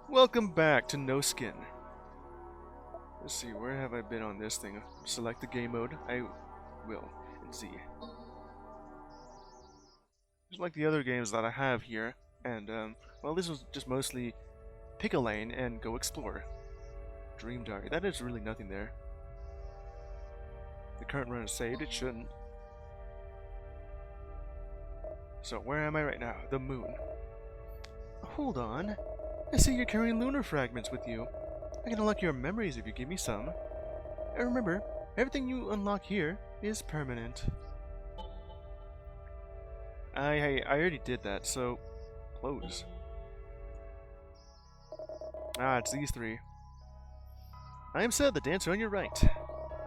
Welcome back to No Skin. Let's see, where have I been on this thing? Select the game mode. I will. And Z. Just like the other games that I have here. And, well, this was just mostly pick a lane and go explore. Dream Diary. That is really nothing there. The current run is saved. It shouldn't. So, where am I right now? The moon. Hold on. I see you're carrying lunar fragments with you. I can unlock your memories if you give me some. And remember, everything you unlock here is permanent. I already did that, so close. Ah, it's these three. I am Seth, the dancer on your right.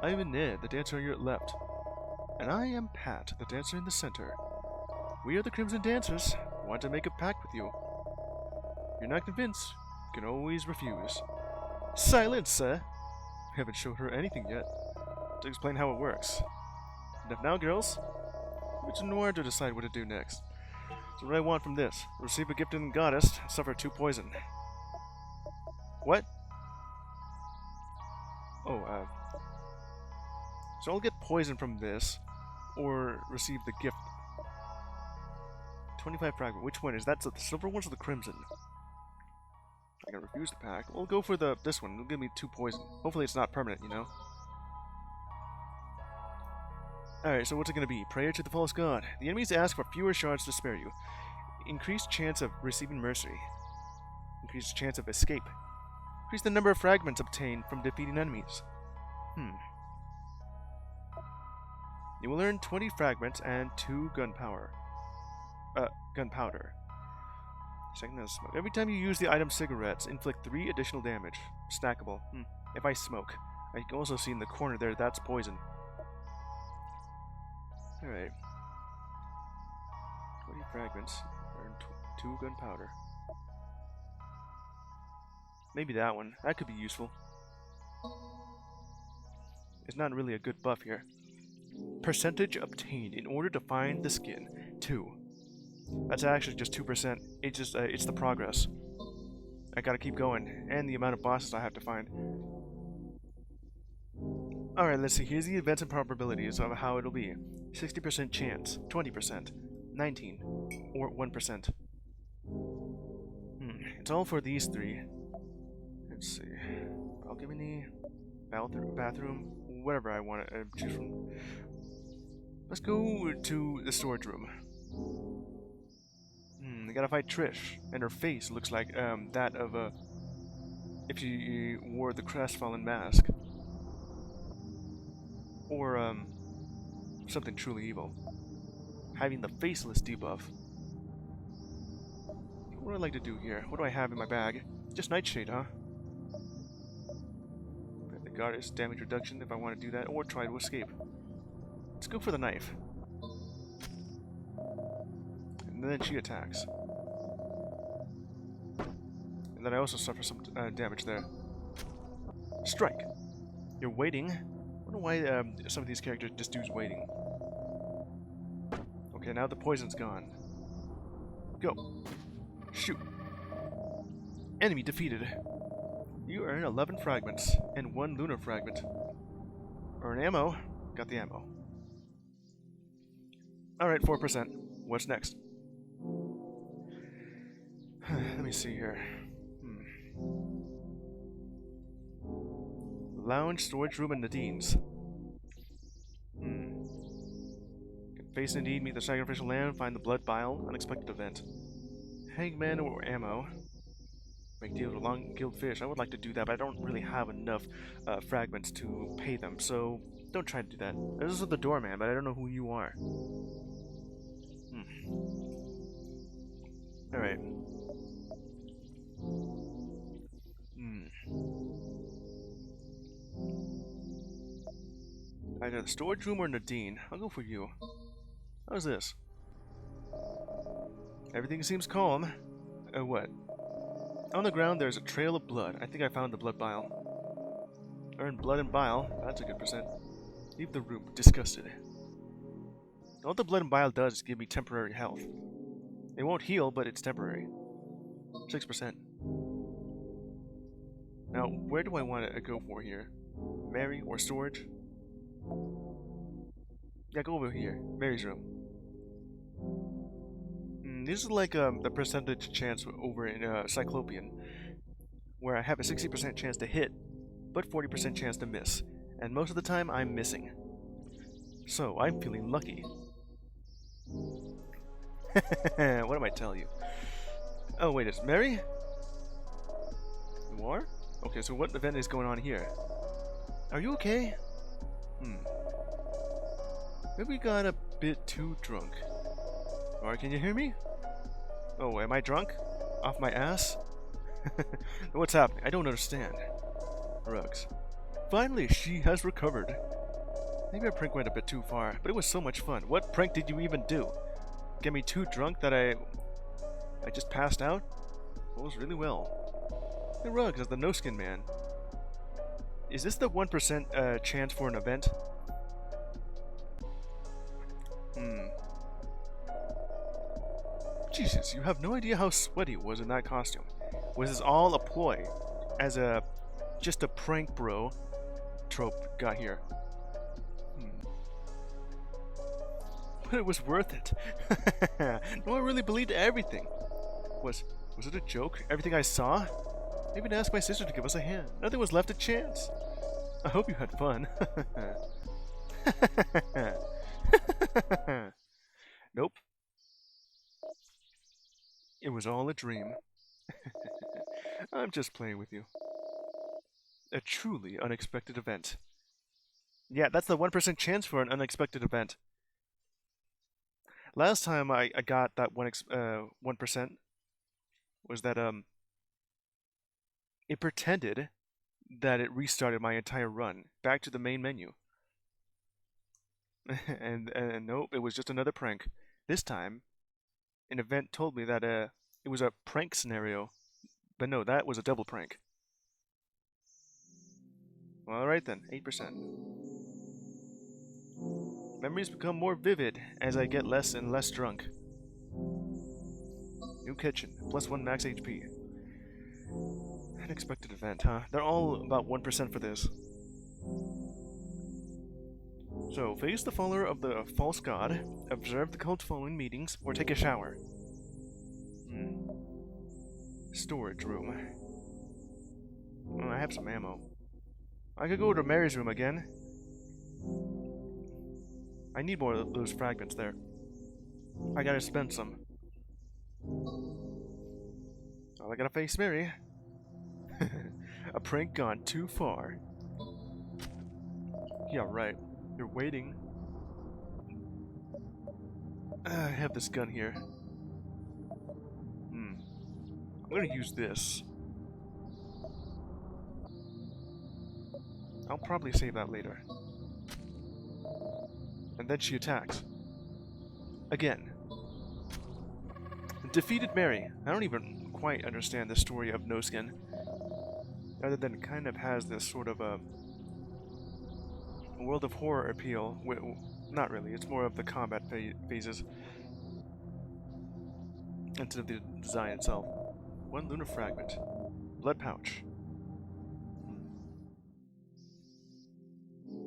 I am Ned, the dancer on your left. And I am Pat, the dancer in the center. We are the Crimson Dancers. Want to make a pact with you. If you're not convinced, you can always refuse. Silence, sir! I haven't showed her anything yet. To explain how it works. Enough now, girls. It's Noir to decide what to do next. So what I want from this. Receive a gift in Goddess, suffer 2 poison. What? Oh, so I'll get poison from this, or receive the gift. 25 fragment. Which one? Is that the silver ones or the crimson? I can refuse the pact. We'll go for this one. It'll give me 2 poison. Hopefully it's not permanent, you know? Alright, so what's it gonna be? Prayer to the false god. The enemies ask for fewer shards to spare you. Increased chance of receiving mercy. Increased chance of escape. Increase the number of fragments obtained from defeating enemies. You will earn 20 fragments and 2 gunpowder. Second is smoke. Every time you use the item cigarettes, inflict 3 additional damage. Snackable. If I smoke. I can also see in the corner there, that's poison. Alright. 20 fragments. Earn 2 gunpowder. Maybe that one. That could be useful. It's not really a good buff here. Percentage obtained in order to find the skin. 2. That's actually just 2%. It's the progress. I gotta keep going. And the amount of bosses I have to find. Alright, let's see. Here's the events and probabilities of how it'll be. 60% chance, 20%, 19, or 1%. It's all for these 3. Let's see. Balcony, bathroom, whatever I want to choose from. Let's go to the storage room. I gotta fight Trish, and her face looks like that of if she wore the crestfallen mask. Or something truly evil. Having the faceless debuff. What do I like to do here? What do I have in my bag? Just Nightshade, huh? The goddess damage reduction if I want to do that, or try to escape. Let's go for the knife. And then she attacks. And then I also suffer some damage there. Strike! You're waiting. I wonder why some of these characters just do waiting. Okay, now the poison's gone. Go. Shoot. Enemy defeated. You earn 11 fragments and 1 lunar fragment. Earn ammo. Got the ammo. Alright, 4%. What's next? Let me see here. Lounge, storage room, and Nadine's. Face indeed, meet the sacrificial lamb, find the blood vial, unexpected event. Hangman or ammo. Make deal with a long-killed fish. I would like to do that, but I don't really have enough fragments to pay them, so don't try to do that. This is the doorman, but I don't know who you are. Alright. Either the storage room or Nadine. I'll go for you. How's this? Everything seems calm. What? On the ground there's a trail of blood. I think I found the blood vial. Earn blood and bile. That's a good percent. Leave the room. Disgusted. All the blood and bile does is give me temporary health. It won't heal, but it's temporary. 6%. Now, where do I want to go for here? Mary or storage? Yeah, go over here. Mary's room. This is like the percentage chance over in Cyclopean, where I have a 60% chance to hit, but 40% chance to miss. And most of the time, I'm missing. So, I'm feeling lucky. What am I telling you? Oh, wait, it's Mary? You are? Okay, so what event is going on here? Are you okay? Maybe we got a bit too drunk. Alright, can you hear me? Oh, am I drunk? Off my ass? What's happening? I don't understand. Rugs. Finally, she has recovered. Maybe our prank went a bit too far, but it was so much fun. What prank did you even do? Get me too drunk that I just passed out? Well, it was really well. Hey, Rugs, as the no-skin man. Is this the 1% chance for an event? Jesus, you have no idea how sweaty it was in that costume. Was this all a ploy? As just a prank bro trope got here. But it was worth it. No one really believed everything. Was it a joke? Everything I saw? I even asked my sister to give us a hand. Nothing was left to chance. I hope you had fun. Nope. It was all a dream. I'm just playing with you. A truly unexpected event. Yeah, that's the 1% chance for an unexpected event. Last time I got that 1% was that it pretended that it restarted my entire run back to the main menu. and nope, it was just another prank. This time, an event told me that it was a prank scenario, but no, that was a double prank. Well, alright then, 8%. Memories become more vivid as I get less and less drunk. New kitchen, +1 max HP. Unexpected event, huh? They're all about 1% for this. So, face the follower of the false god, observe the cult following meetings, or take a shower. Storage room. I have some ammo. I could go to Mary's room again. I need more of those fragments there. I gotta spend some. Well, I gotta face Mary. A prank gone too far. Yeah, right. You're waiting. I have this gun here. I'm gonna use this. I'll probably save that later. And then she attacks. Again. Defeated Mary. I don't even quite understand the story of No Skin. Other than it kind of has this sort of a World of Horror appeal. Not really, it's more of the combat phases. Instead of the design itself. 1 lunar fragment. Blood pouch.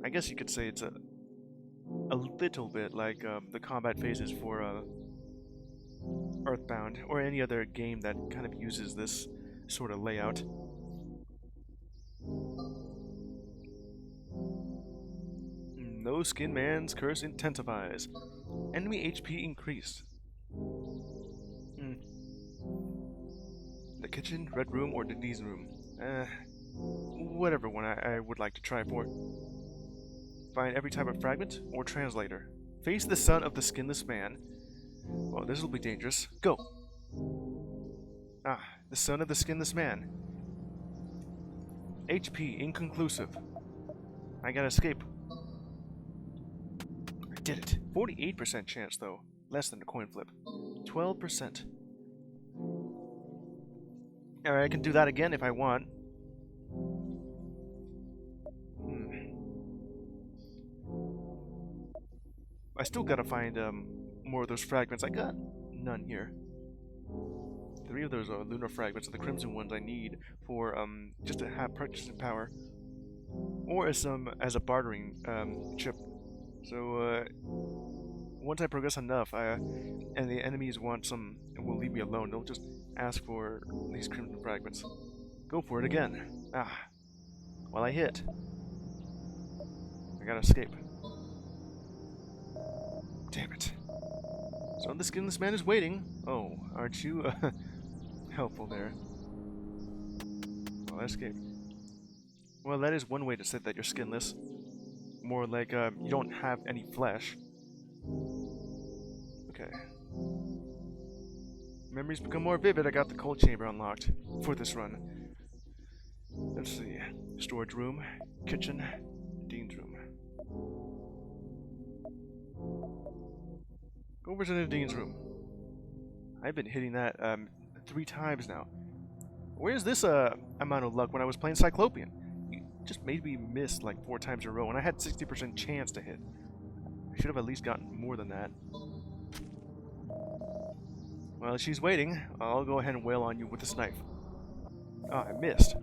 I guess you could say it's a little bit like the combat phases for Earthbound, or any other game that kind of uses this sort of layout. No Skin Man's curse intensifies. Enemy HP increased. The kitchen, red room, or Denise room? Whatever one I would like to try for. Find every type of fragment or translator. Face the son of the skinless man. Well, this will be dangerous. Go! Ah, the son of the skinless man. HP inconclusive. I gotta escape. I did it. 48% chance, though. Less than a coin flip. 12%. Alright, I can do that again if I want. I still gotta find more of those fragments. I got none here. 3 3 of those lunar fragments, the crimson ones I need for just to have purchasing power, or as a bartering chip. So once I progress enough, and the enemies want some and will leave me alone, they'll just ask for these crimson fragments. Go for it again. While I hit, I gotta escape. Damn it. So the skinless man is waiting. Oh, aren't you helpful there? Well, I escaped. Well, that is one way to say that you're skinless. More like you don't have any flesh. Okay. Memories become more vivid. I got the cold chamber unlocked for this run. Let's see. Storage room, kitchen, Dean's room. Go over to Nadine's room. I've been hitting that 3 times now. Where's this amount of luck when I was playing Cyclopean? You just made me miss like 4 times in a row, and I had 60% chance to hit. I should have at least gotten more than that. Well, she's waiting. I'll go ahead and wail on you with this knife. Ah, I missed.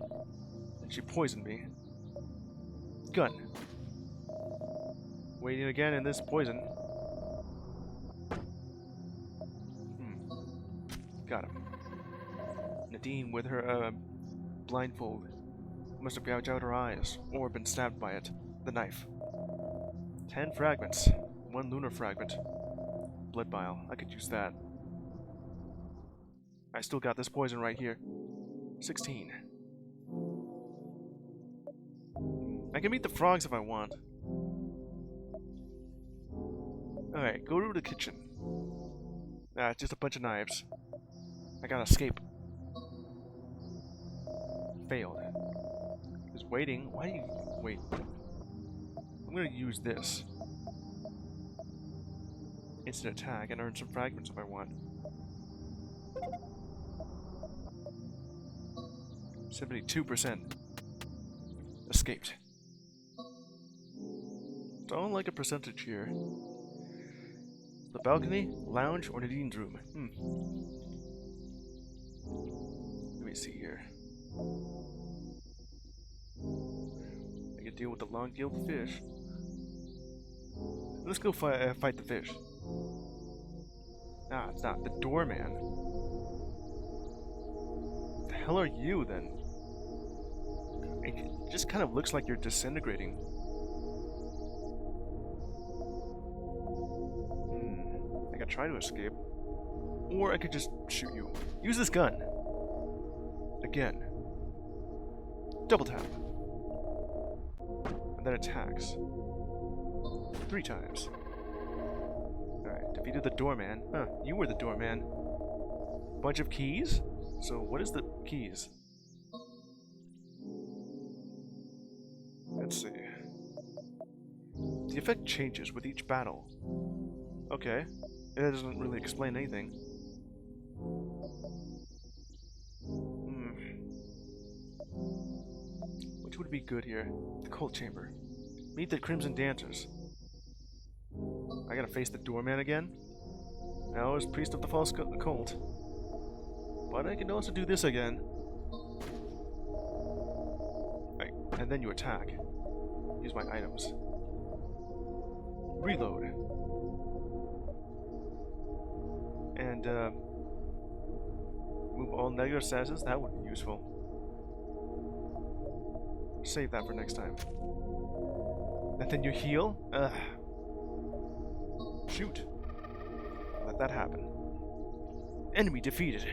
And she poisoned me. Gun. Waiting again in this poison. Got him. Nadine with her blindfold must have gouged out her eyes or been stabbed by it. The knife. 10 fragments. 1 lunar fragment. Blood bile. I could use that. I still got this poison right here. 16. I can meet the frogs if I want. Alright, go to the kitchen. Just a bunch of knives. I gotta escape. Failed. Just waiting. Why do you wait? I'm gonna use this. Instant attack and earn some fragments if I want. 72%. Escaped. Don't like a percentage here. The balcony, lounge, or Nadine's room? Let me see here. I can deal with the long-gilled fish. Let's go fight the fish. Ah, it's not. The doorman. What the hell are you, then? It just kind of looks like you're disintegrating. I could try to escape. Or I could just shoot you. Use this gun. Again. Double tap. And then attacks. 3 times. Alright, defeated the doorman. Huh, you were the doorman. Bunch of keys? So what is the keys? Let's see. The effect changes with each battle. Okay. It doesn't really explain anything. Which would be good here? The cold chamber. Meet the Crimson Dancers. I gotta face the doorman again? Now as priest of the false cult. But I can also do this again. Right, and then you attack. Use my items. Reload. And move all negative statuses. That would be useful. Save that for next time. And then you heal? Shoot. Let that happen. Enemy defeated.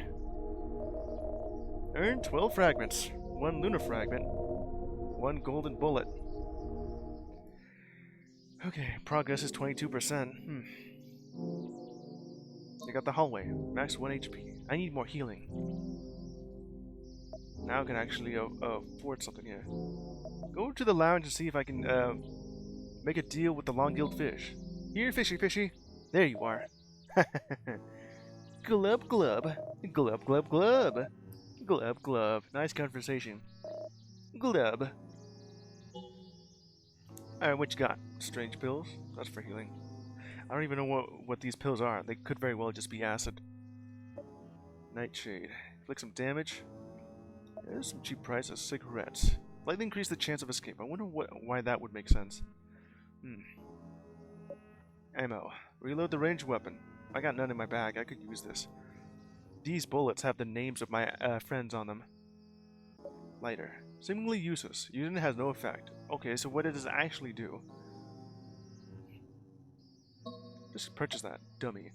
Earn 12 fragments. 1 lunar fragment. 1 golden bullet. Okay, progress is 22%. I got the hallway. Max 1 HP. I need more healing. Now I can actually afford something here. Go to the lounge and see if I can make a deal with the long-gilled fish. Here, fishy fishy. There you are. Glub glub. Glub glub glub. Glub glub. Nice conversation. Glub. Alright, what you got? Strange pills? That's for healing. I don't even know what these pills are. They could very well just be acid. Nightshade. Inflict some damage. There's some cheap prices. Cigarettes. Slightly increase the chance of escape. I wonder why that would make sense. Ammo. Reload the ranged weapon. I got none in my bag. I could use this. These bullets have the names of my friends on them. Lighter. Seemingly useless. Using it has no effect. Okay, so what does it actually do? Just purchase that. Dummy.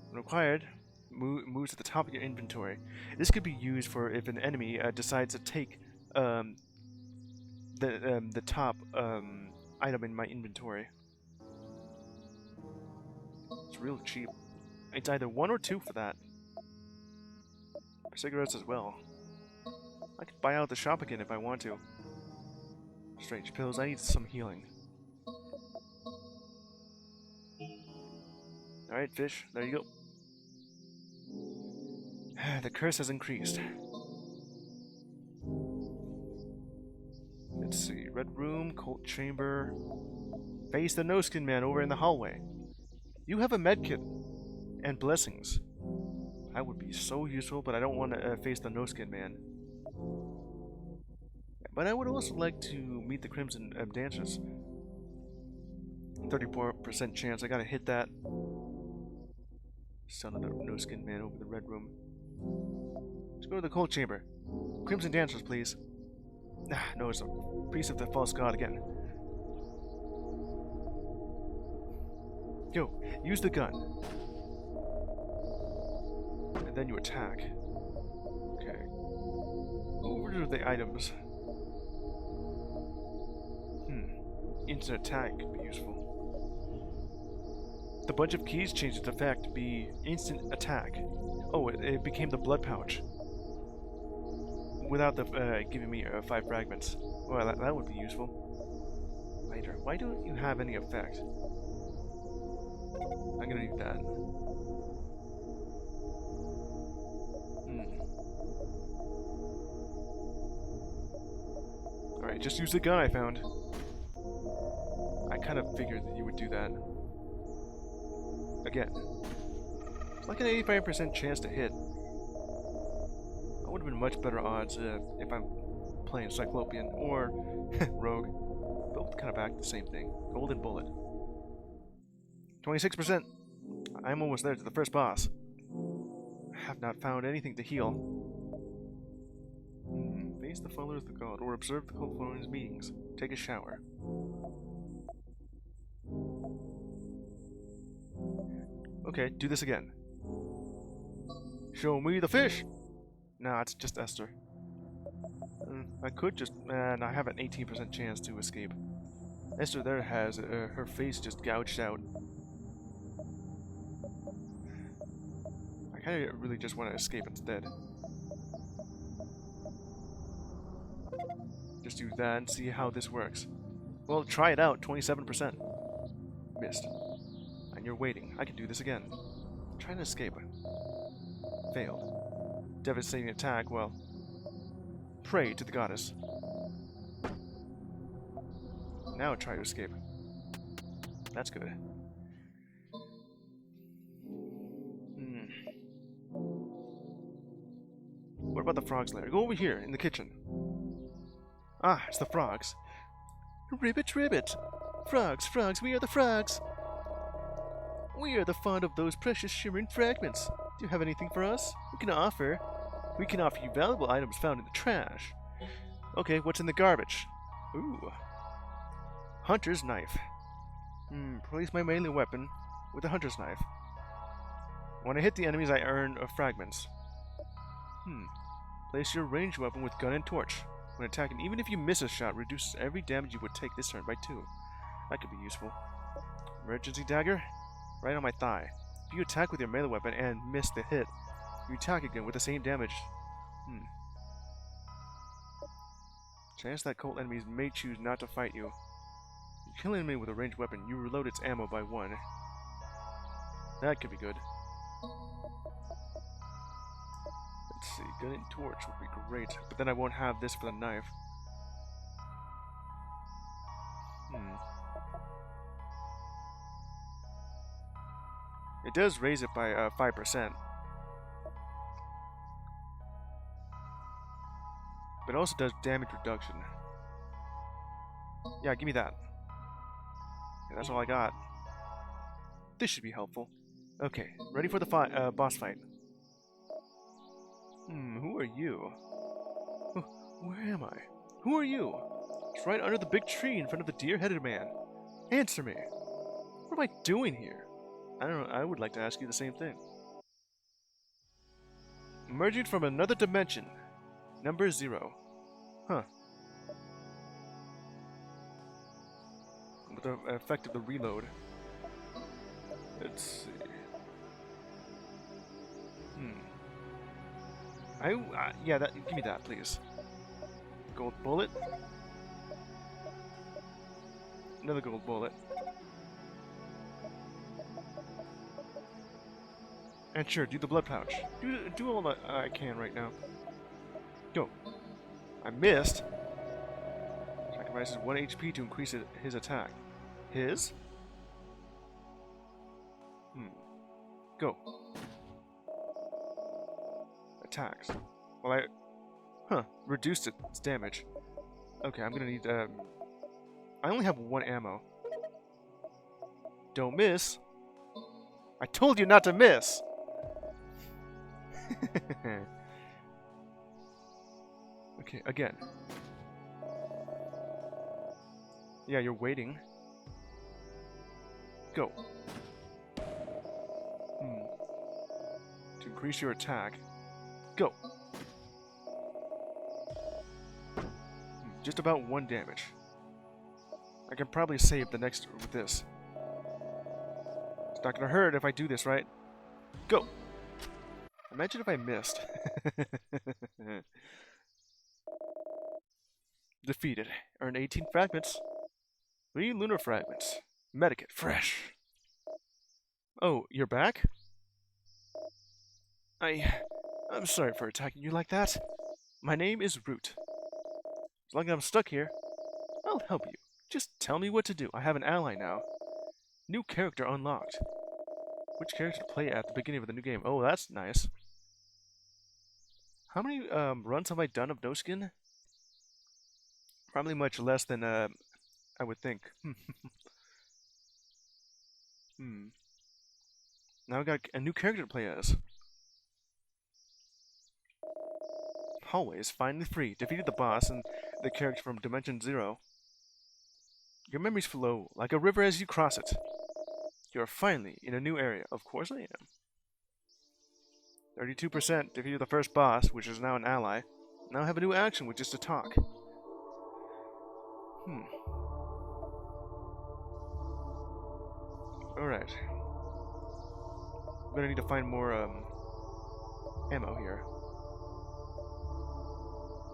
When required, moves to the top of your inventory. This could be used for if an enemy decides to take the top item in my inventory. It's real cheap. It's either 1 or 2 for that. For cigarettes as well. I could buy out the shop again if I want to. Strange pills. I need some healing. Alright, fish. There you go. The curse has increased. Let's see. Red room, cult chamber. Face the no-skin man over in the hallway. You have a medkit and blessings. That would be so useful, but I don't want to face the no-skin man. But I would also like to meet the Crimson Dancers. 34% chance. I gotta hit that. Son of the no-skin man over the red room. Let's go to the cold chamber. Crimson Dancers, please. No, it's a priest of the false god again. Yo, use the gun. And then you attack. Okay. Over to the items. Instant attack could be useful. The bunch of keys changed its effect to be instant attack. Oh, it became the blood pouch. Without the giving me 5 fragments. Well, that would be useful. Later. Why don't you have any effect? I'm gonna need that. Alright, just use the gun I found. I kind of figured that you would do that. Again. It's like an 85% chance to hit. That would have been much better odds if I'm playing Cyclopean or Rogue. Both kind of act the same thing. Golden Bullet. 26%. I'm almost there to the first boss. I have not found anything to heal. Face the followers of the god, or observe the cult followers' meetings. Take a shower. Okay, do this again. Show me the fish! Nah, it's just Esther. I could just... Man, I have an 18% chance to escape. Esther there has her face just gouged out. I kind of really just want to escape instead. Just do that and see how this works. Well, try it out. 27%. Missed. And you're waiting. I can do this again. Trying to escape. Failed. Devastating attack. Well, pray to the goddess. Now try to escape. That's good. What about the frogs lair? Go over here, in the kitchen. Ah, it's the frogs. Ribbit, ribbit! Frogs, frogs, we are the frogs! We are the fond of those precious shimmering fragments. Do you have anything for us? We can offer you valuable items found in the trash. Okay, what's in the garbage? Ooh. Hunter's knife. Place my melee weapon with a hunter's knife. When I hit the enemies, I earn fragments. Place your ranged weapon with gun and torch. When attacking, even if you miss a shot, reduces every damage you would take this turn by 2. That could be useful. Emergency dagger. Right on my thigh. If you attack with your melee weapon and miss the hit, you attack again with the same damage. Chance that cult enemies may choose not to fight you. You kill an enemy with a ranged weapon, you reload its ammo by 1. That could be good. Let's see, gun and torch would be great, but then I won't have this for the knife. It does raise it by 5%. but it also does damage reduction. Yeah, give me that. Yeah, that's all I got. This should be helpful. Okay, ready for the boss fight. Who are you? Where am I? Who are you? It's right under the big tree in front of the deer-headed man. Answer me. What am I doing here? I don't know, I would like to ask you the same thing. Emerging from another dimension. Number 0. Huh. With the effect of the reload. Let's see. Yeah, give me that, please. Gold bullet. Another gold bullet. And sure, do the blood pouch. Do all that I can right now. Go. I missed. Sacrifices 1 HP to increase his attack. His? Go. Attacks. Well, reduced its damage. Okay, I'm gonna need, I only have 1 ammo. Don't miss. I told you not to miss! Okay, again. Yeah, you're waiting. Go. To increase your attack. Go. Just about 1 damage. I can probably save the next with this. It's not gonna hurt if I do this, right? Go! Imagine if I missed. Defeated. Earn 18 fragments. 3 lunar fragments. Medikit. Fresh. Oh, you're back? I'm sorry for attacking you like that. My name is Root. As long as I'm stuck here, I'll help you. Just tell me what to do. I have an ally now. New character unlocked. Which character to play at the beginning of the new game? Oh, that's nice. How many runs have I done of No Skin? Probably much less than I would think. Now I got a new character to play as. Hallway is finally free. Defeated the boss and the character from Dimension 0. Your memories flow like a river as you cross it. You are finally in a new area. Of course I am. 32% defeated the first boss, which is now an ally. Now I have a new action, which is to talk. Alright. I'm gonna need to find more ammo here.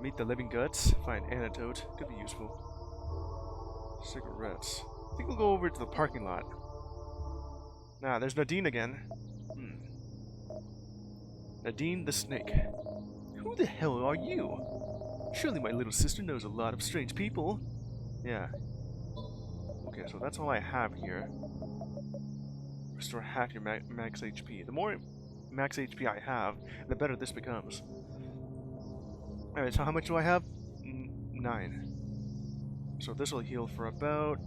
Meet the living guts. Find antidote. Could be useful. Cigarettes. I think we'll go over to the parking lot. Nah, there's Nadine again. Nadine the Snake. Who the hell are you? Surely my little sister knows a lot of strange people. Yeah. Okay, so that's all I have here. Restore half your max HP. The more max HP I have, the better this becomes. Alright, so how much do I have? 9. So this will heal for about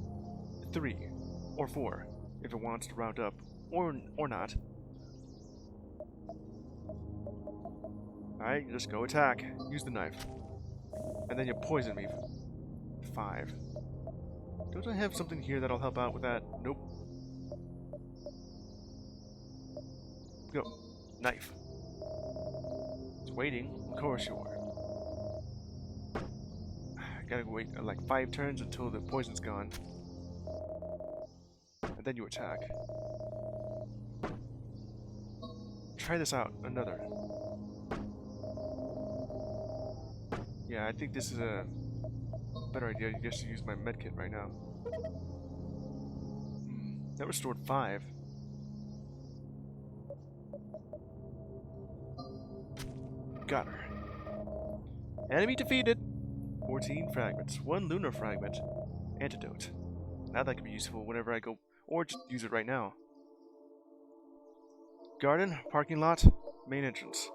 3 or 4 if it wants to round up, or not. Alright, just go attack. Use the knife. And then you poison me. 5. Don't I have something here that'll help out with that? Nope. Go. Knife. It's waiting. Of course you are. I gotta wait like 5 turns until the poison's gone. And then you attack. Try this out. Another. Yeah, I think this is a better idea just to use my medkit right now. That restored 5. Got her. Enemy defeated. 14 fragments. 1 lunar fragment. Antidote. Now that could be useful whenever I go, or just use it right now. Garden, parking lot, main entrance.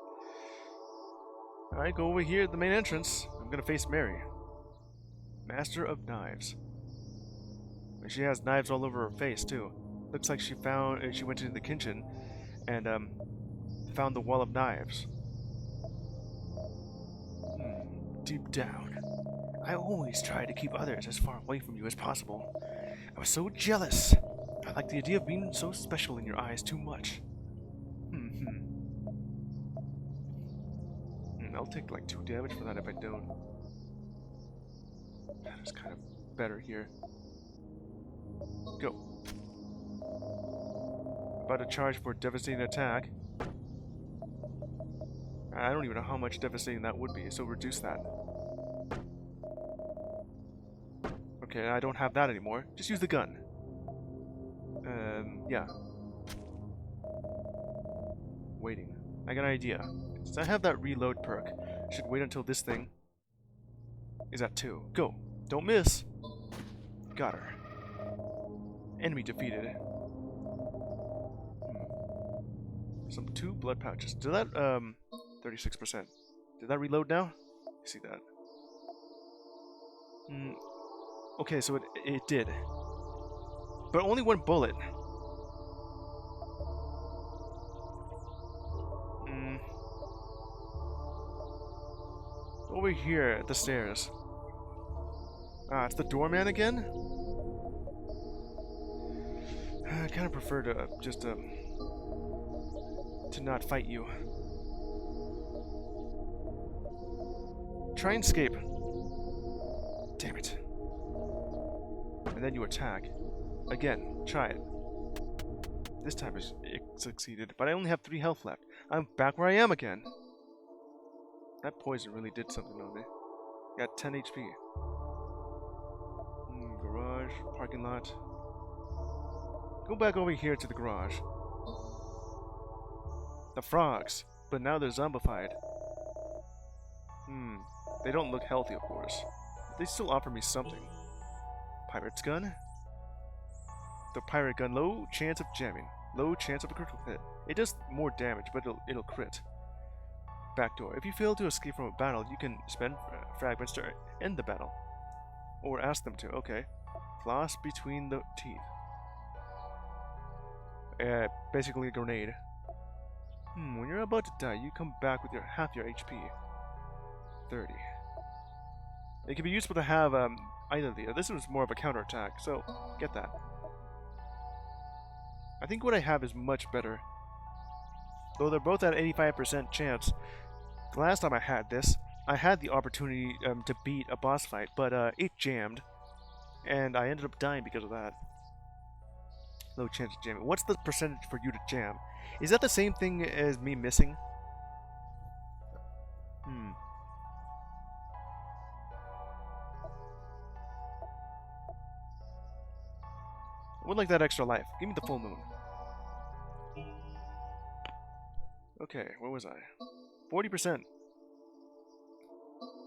Alright, go over here at the main entrance. I'm gonna face Mary. Master of Knives. And she has knives all over her face, too. Looks like she went into the kitchen and, found the wall of knives. Deep down, I always try to keep others as far away from you as possible. I was so jealous. I like the idea of being so special in your eyes too much. I'll take like 2 damage for that if I don't. That is kind of better here. Go. About to charge for devastating attack. I don't even know how much devastating that would be, so reduce that. Okay, I don't have that anymore. Just use the gun. Yeah. Waiting. I got an idea. Since I have that reload perk, I should wait until this thing is at 2. Go! Don't miss! Got her. Enemy defeated. Some 2 blood pouches. Did that, 36%. Did that reload now? I see that. Okay, so it did. But only 1 bullet. Over here at the stairs. Ah, it's the doorman again? I kind of prefer to just to not fight you. Try and escape. Damn it. And then you attack. Again, try it. This time it succeeded, but I only have 3 health left. I'm back where I am again. That poison really did something on me. Got 10 HP. Garage, parking lot. Go back over here to the garage. The frogs, but now they're zombified. They don't look healthy, of course. But they still offer me something. Pirate's gun. The pirate gun, low chance of jamming. Low chance of a critical hit. It does more damage, but it'll crit. Backdoor. If you fail to escape from a battle, you can spend fragments to end the battle. Or ask them to. Okay. Floss between the teeth. Basically a grenade. When you're about to die, you come back with half your HP. 30. It can be useful to have either of these. This was more of a counterattack, so get that. I think what I have is much better. Though they're both at 85% chance. The last time I had this, I had the opportunity to beat a boss fight, but it jammed. And I ended up dying because of that. Low chance of jamming. What's the percentage for you to jam? Is that the same thing as me missing? I would like that extra life. Give me the full moon. Okay, where was I? 40%.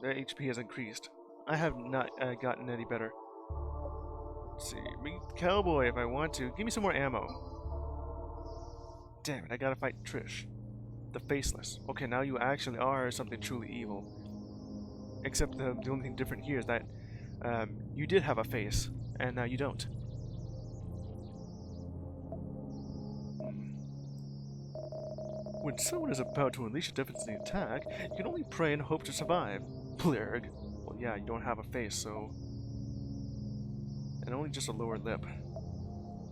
Their HP has increased. I have not gotten any better. Let's see. Meet Cowboy if I want to. Give me some more ammo. Damn it, I gotta fight Trish. The Faceless. Okay, now you actually are something truly evil. Except the only thing different here is that you did have a face, and now you don't. When someone is about to unleash a devastating attack, you can only pray and hope to survive. Blurg. Well, yeah, you don't have a face, so... And only just a lower lip.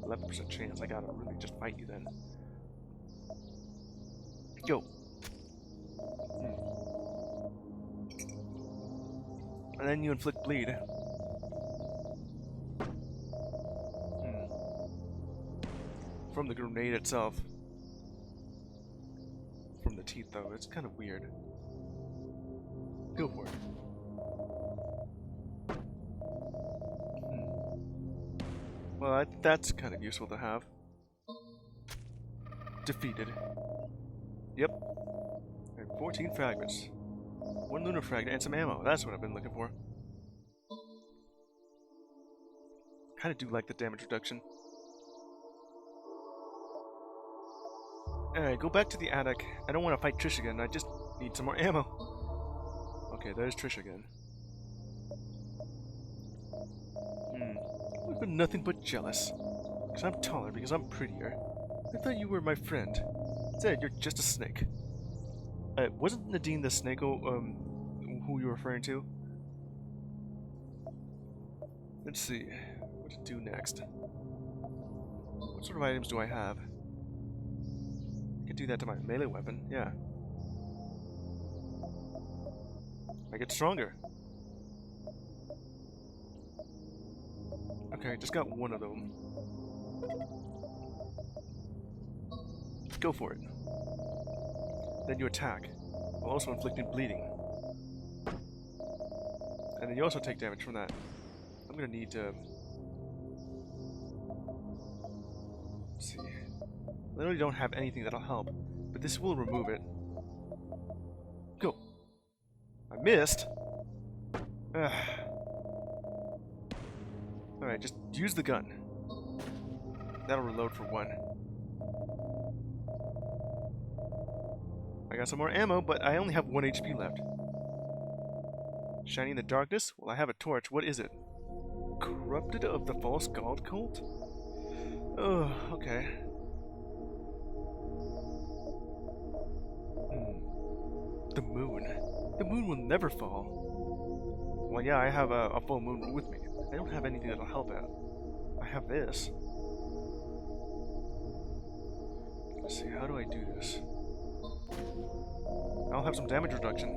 11% chance. I gotta really just fight you then. Go. And then you inflict bleed. From the grenade itself. From the teeth, though. It's kind of weird. Go for it. Well, that's kind of useful to have. Defeated. Yep. And 14 fragments. 1 lunar fragment and some ammo. That's what I've been looking for. Kind of do like the damage reduction. Alright, go back to the attic. I don't want to fight Trish again. I just need some more ammo. Okay, there's Trish again. You've been nothing but jealous. Because I'm taller, because I'm prettier. I thought you were my friend. Instead, you're just a snake. Wasn't Nadine the snake who you're referring to? Let's see. What to do next? What sort of items do I have? I can do that to my melee weapon, yeah. I get stronger. Okay, just got one of them. Let's go for it. Then you attack, while also inflicting bleeding. And then you also take damage from that. I'm gonna need to... Let's see. I really don't have anything that'll help, but this will remove it. Go. I missed. Ugh. Alright, just use the gun. That'll reload for one. I got some more ammo, but I only have 1 HP left. Shining in the darkness? Well, I have a torch. What is it? Corrupted of the False God Cult? Oh, okay. The moon. The moon will never fall. Well, yeah, I have a full moon with me. I don't have anything that'll help out. I have this. Let's see, how do I do this? I'll have some damage reduction.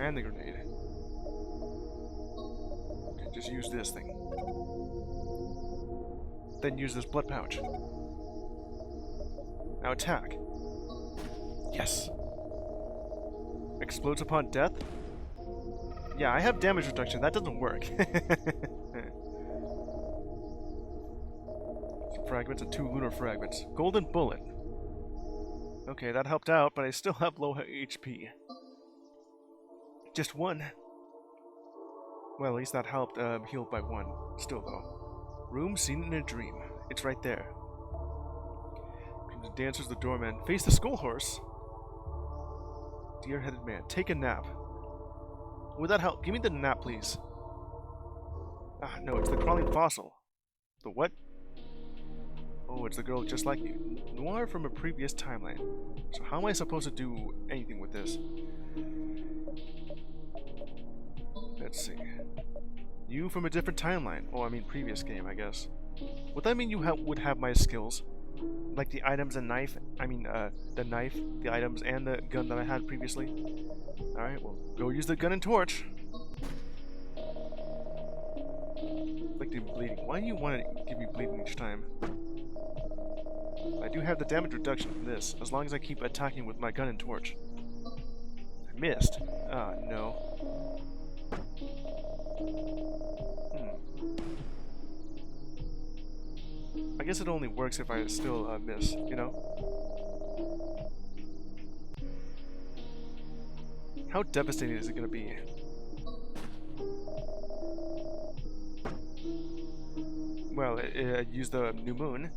And the grenade. Okay, just use this thing. Then use this blood pouch. Now attack. Yes. Explodes upon death? Yeah, I have damage reduction. That doesn't work. Some fragments and 2 lunar fragments. Golden bullet. Okay, that helped out, but I still have low HP. Just 1. Well, at least that helped healed by 1. Still, though. Room seen in a dream. It's right there. The dancers, the doorman. Face the skull horse. Deer-headed man. Take a nap. Would that help? Give me the nap, please. Ah, no, it's the crawling fossil. The what? Oh, it's the girl just like you. Noir from a previous timeline. So how am I supposed to do anything with this? Let's see. You from a different timeline. Oh, I mean previous game, I guess. Would that mean you would have my skills? Like the items and knife? I mean, the knife, the items, and the gun that I had previously? Alright, well, go use the gun and torch. Like the bleeding. Why do you want to give me bleeding each time? I do have the damage reduction from this, as long as I keep attacking with my gun and torch. I missed. Ah, no. I guess it only works if I still miss, you know? How devastating is it gonna be? Well, use the new moon.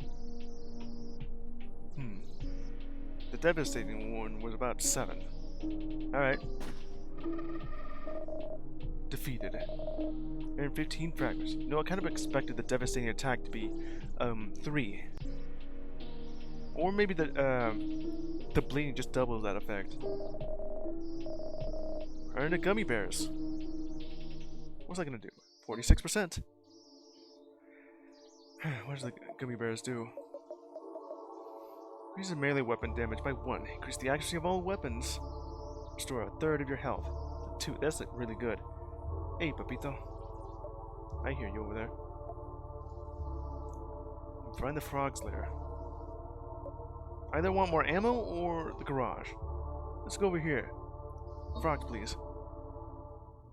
The devastating one was about 7. Alright. Defeated. And 15 fragments. No, I kind of expected the devastating attack to be 3. Or maybe the bleeding just doubles that effect. Earn the gummy bears. What's that gonna do? 46%. What does the gummy bears do? Increase the melee weapon damage by 1. Increase the accuracy of all weapons. Restore 1/3 of your health. 2. That's really good. Hey, Papito. I hear you over there. Find the frog's lair. Either want more ammo or the garage. Let's go over here. Frogs, please.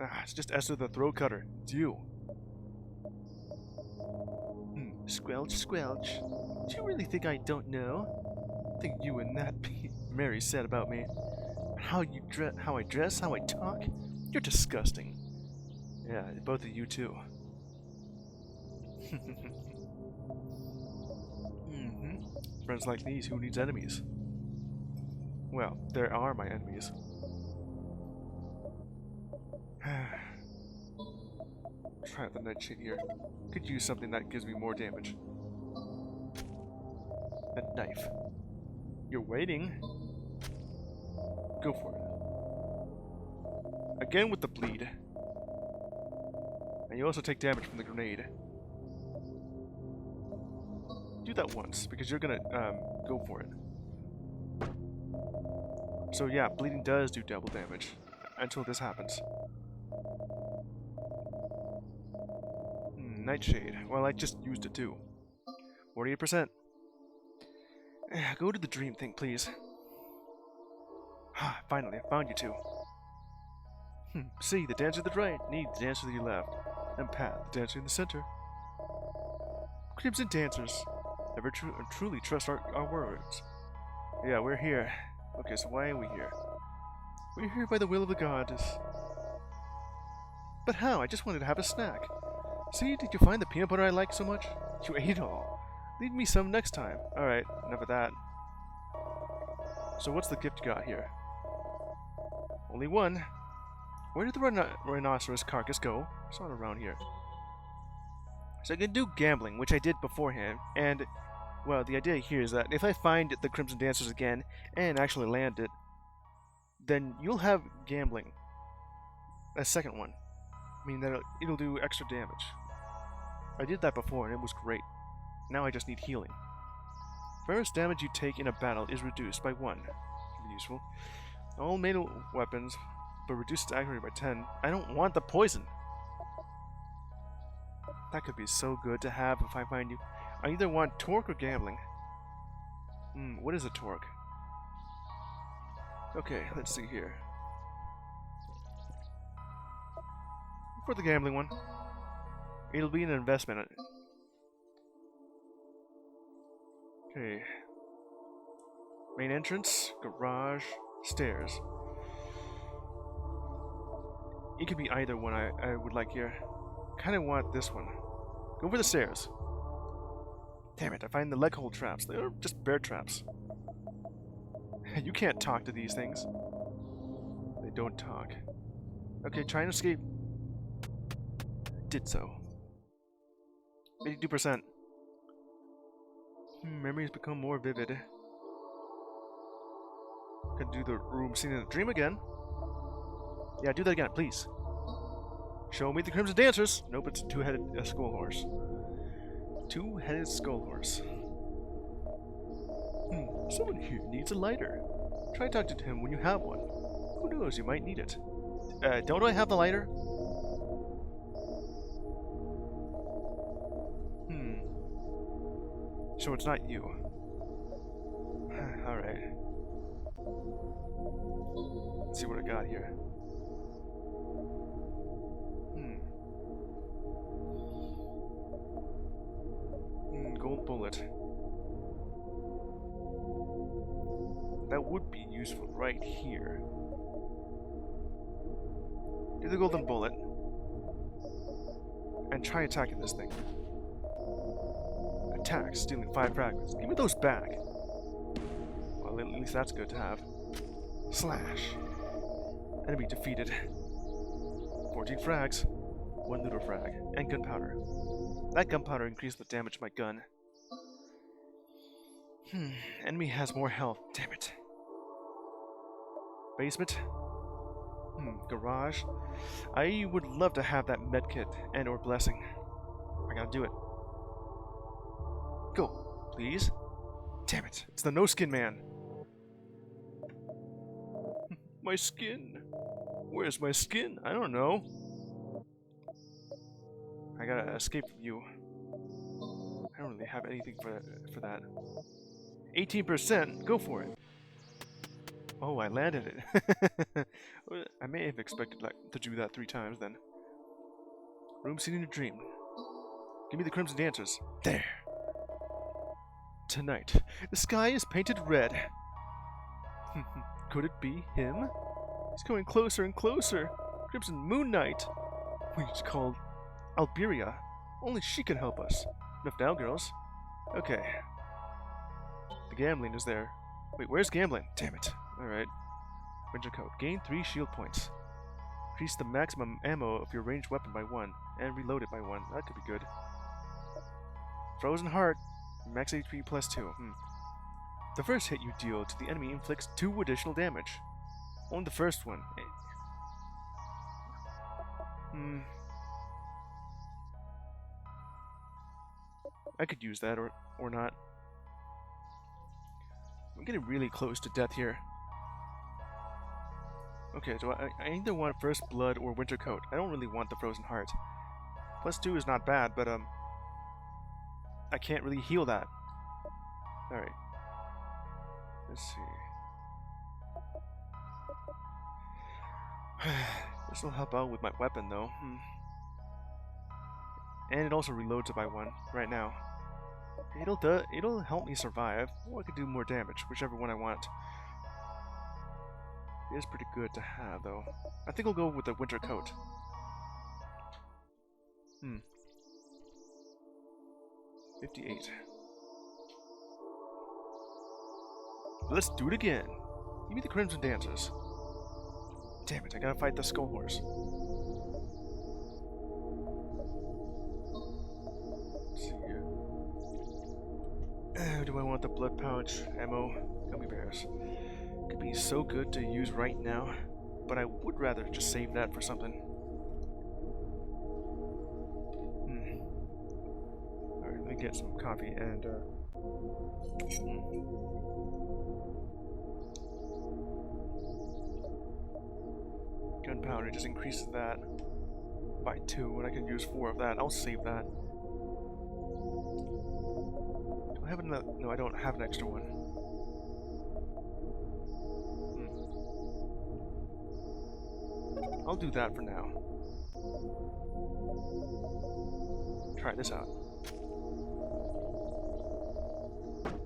Ah, it's just Esther the throat cutter. It's you. Squelch, squelch. Do you really think I don't know? I think you and that Mary said about me. How I dress, how I talk. You're disgusting. Yeah, both of you too. Friends like these, who needs enemies? Well, there are my enemies. try out the Nightshade here. Could use something that gives me more damage. A knife. You're waiting. Go for it. Again with the bleed. And you also take damage from the grenade. Do that once, because you're gonna go for it. So yeah, bleeding does do double damage. Until this happens. Nightshade. Well, I just used it too. 48%. Go to the dream thing, please. Finally, I found you two. See, the dancer to the right, need the dancer to the left, and Pat, the dancer in the center. Crimson dancers, ever truly trust our words. Yeah, we're here. Okay, so why are we here? We're here by the will of the goddess. But how? I just wanted to have a snack. See, did you find the peanut butter I like so much? You ate it all. Leave me some next time. Alright, enough of that. So what's the gift you got here? Only one. Where did the rhinoceros carcass go? It's not around here. So I can do gambling, which I did beforehand, and, well, the idea here is that if I find the Crimson Dancers again, and actually land it, then you'll have gambling. A second one. I mean, that it'll do extra damage. I did that before, and it was great. Now I just need healing. First damage you take in a battle is reduced by 1. Can be useful. All melee weapons, but reduce its accuracy by 10. I don't want the poison! That could be so good to have if I find you. I either want torque or gambling. What is a torque? Okay, let's see here. For the gambling one. It'll be an investment. Okay. Main entrance, garage, stairs. It could be either one I would like here. Kinda want this one. Go for the stairs. Damn it, I find the leg hold traps. They're just bear traps. You can't talk to these things. They don't talk. Okay, try and escape. Did so. 82%. Memories become more vivid. Could do the room scene in a dream again. Yeah, do that again, please. Show me the Crimson Dancers. Nope, it's a two-headed skull horse. Two-headed skull horse. Someone here needs a lighter. Try talking to him when you have one. Who knows, you might need it. Don't I have the lighter? So it's not you. Alright. Let's see what I got here. Gold bullet. That would be useful right here. Do the golden bullet. And try attacking this thing. Attack, stealing 5 fragments. Give me those back. Well, at least that's good to have. Slash. Enemy defeated. 14 frags. 1 looter frag. And gunpowder. That gunpowder increased the damage of my gun. Enemy has more health. Damn it. Basement. Garage. I would love to have that medkit and or blessing. I gotta do it. Go, please. Damn it. It's the no-skin man. My skin. Where's my skin? I don't know. I gotta escape from you. I don't really have anything for that. 18%. Go for it. Oh, I landed it. I may have expected to do that 3 times then. Room scene in a dream. Give me the Crimson Dancers. There. Tonight, the sky is painted red. Could it be him? He's going closer and closer. Crimson Moon Knight. We need to call Alberia. Only she can help us. Enough now, girls. Okay. The gambling is there. Wait, where's gambling? Damn it. Alright. Ranger code. Gain 3 shield points. Increase the maximum ammo of your ranged weapon by 1, and reload it by 1. That could be good. Frozen Heart, max HP plus 2. The first hit you deal to the enemy inflicts 2 additional damage. Only the first one. I could use that or not. I'm getting really close to death here. Okay, so I either want First Blood or Winter Coat. I don't really want the Frozen Heart. Plus 2 is not bad, but I can't really heal that. Alright. Let's see. This will help out with my weapon though. And it also reloads it by 1 right now. It'll help me survive, or I could do more damage, whichever one I want. It is pretty good to have though. I think I'll go with the Winter Coat. 58. Let's do it again. Give me the Crimson Dancers. Damn it, I gotta fight the Skull Horse. Let's see here. Do I want the Blood Pouch ammo? Gummy Bears. Could be so good to use right now, but I would rather just save that for something. Alright, let me get some coffee and gunpowder just increases that by 2, and I can use 4 of that. I'll save that. Do I have another? No, I don't have an extra one. I'll do that for now. Try this out.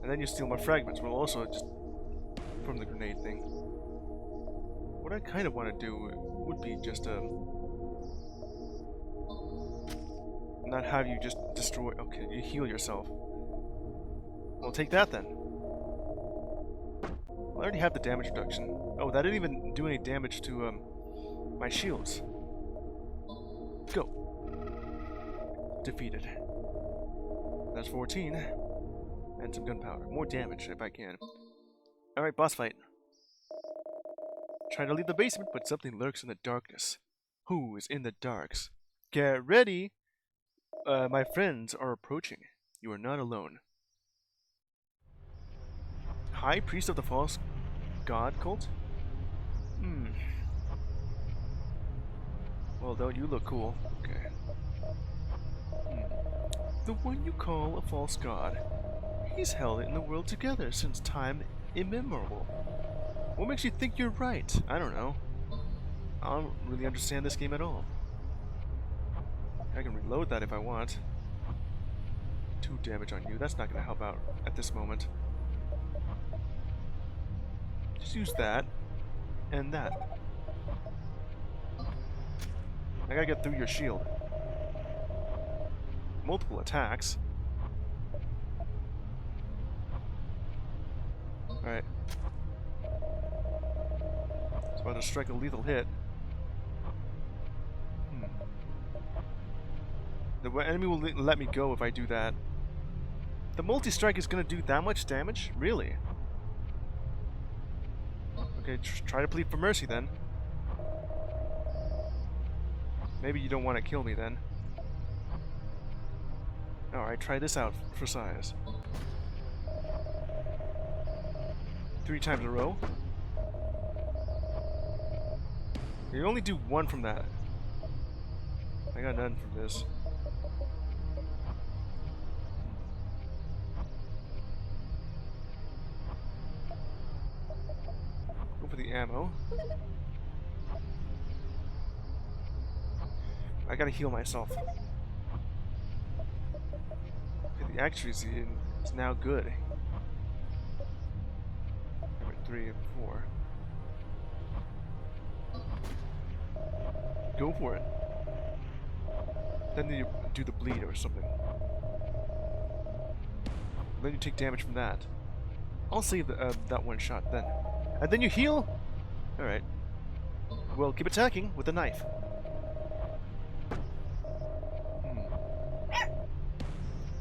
And then you steal my fragments. Well, also just from the grenade thing. What I kind of want to do would be just not have you just destroy. Okay, you heal yourself. Well, take that then. Well, I already have the damage reduction. Oh, that didn't even do any damage to my shields. Go. Defeated. That's 14. And some gunpowder. More damage if I can. Alright, boss fight. Try to leave the basement, but something lurks in the darkness. Who is in the darks? Get ready! My friends are approaching. You are not alone. High Priest of the False God Cult? Well, don't you look cool? Okay. The one you call a false god. He's held it in the world together since time immemorial. What makes you think you're right? I don't know. I don't really understand this game at all. I can reload that if I want. 2 damage on you. That's not going to help out at this moment. Just use that. And that. I gotta get through your shield. Multiple attacks. Alright. It's about to strike a lethal hit. The enemy will let me go if I do that. The multi-strike is gonna do that much damage? Really? Okay, try to plead for mercy then. Maybe you don't want to kill me then. Alright, try this out for size. 3 times in a row. You only do 1 from that. I got none from this. Go for the ammo. I gotta heal myself. Okay, the accuracy is now good. Number 3 and 4. Go for it. Then you do the bleed or something. Then you take damage from that. I'll save the, that one shot then. And then you heal? Alright. Well, keep attacking with the knife.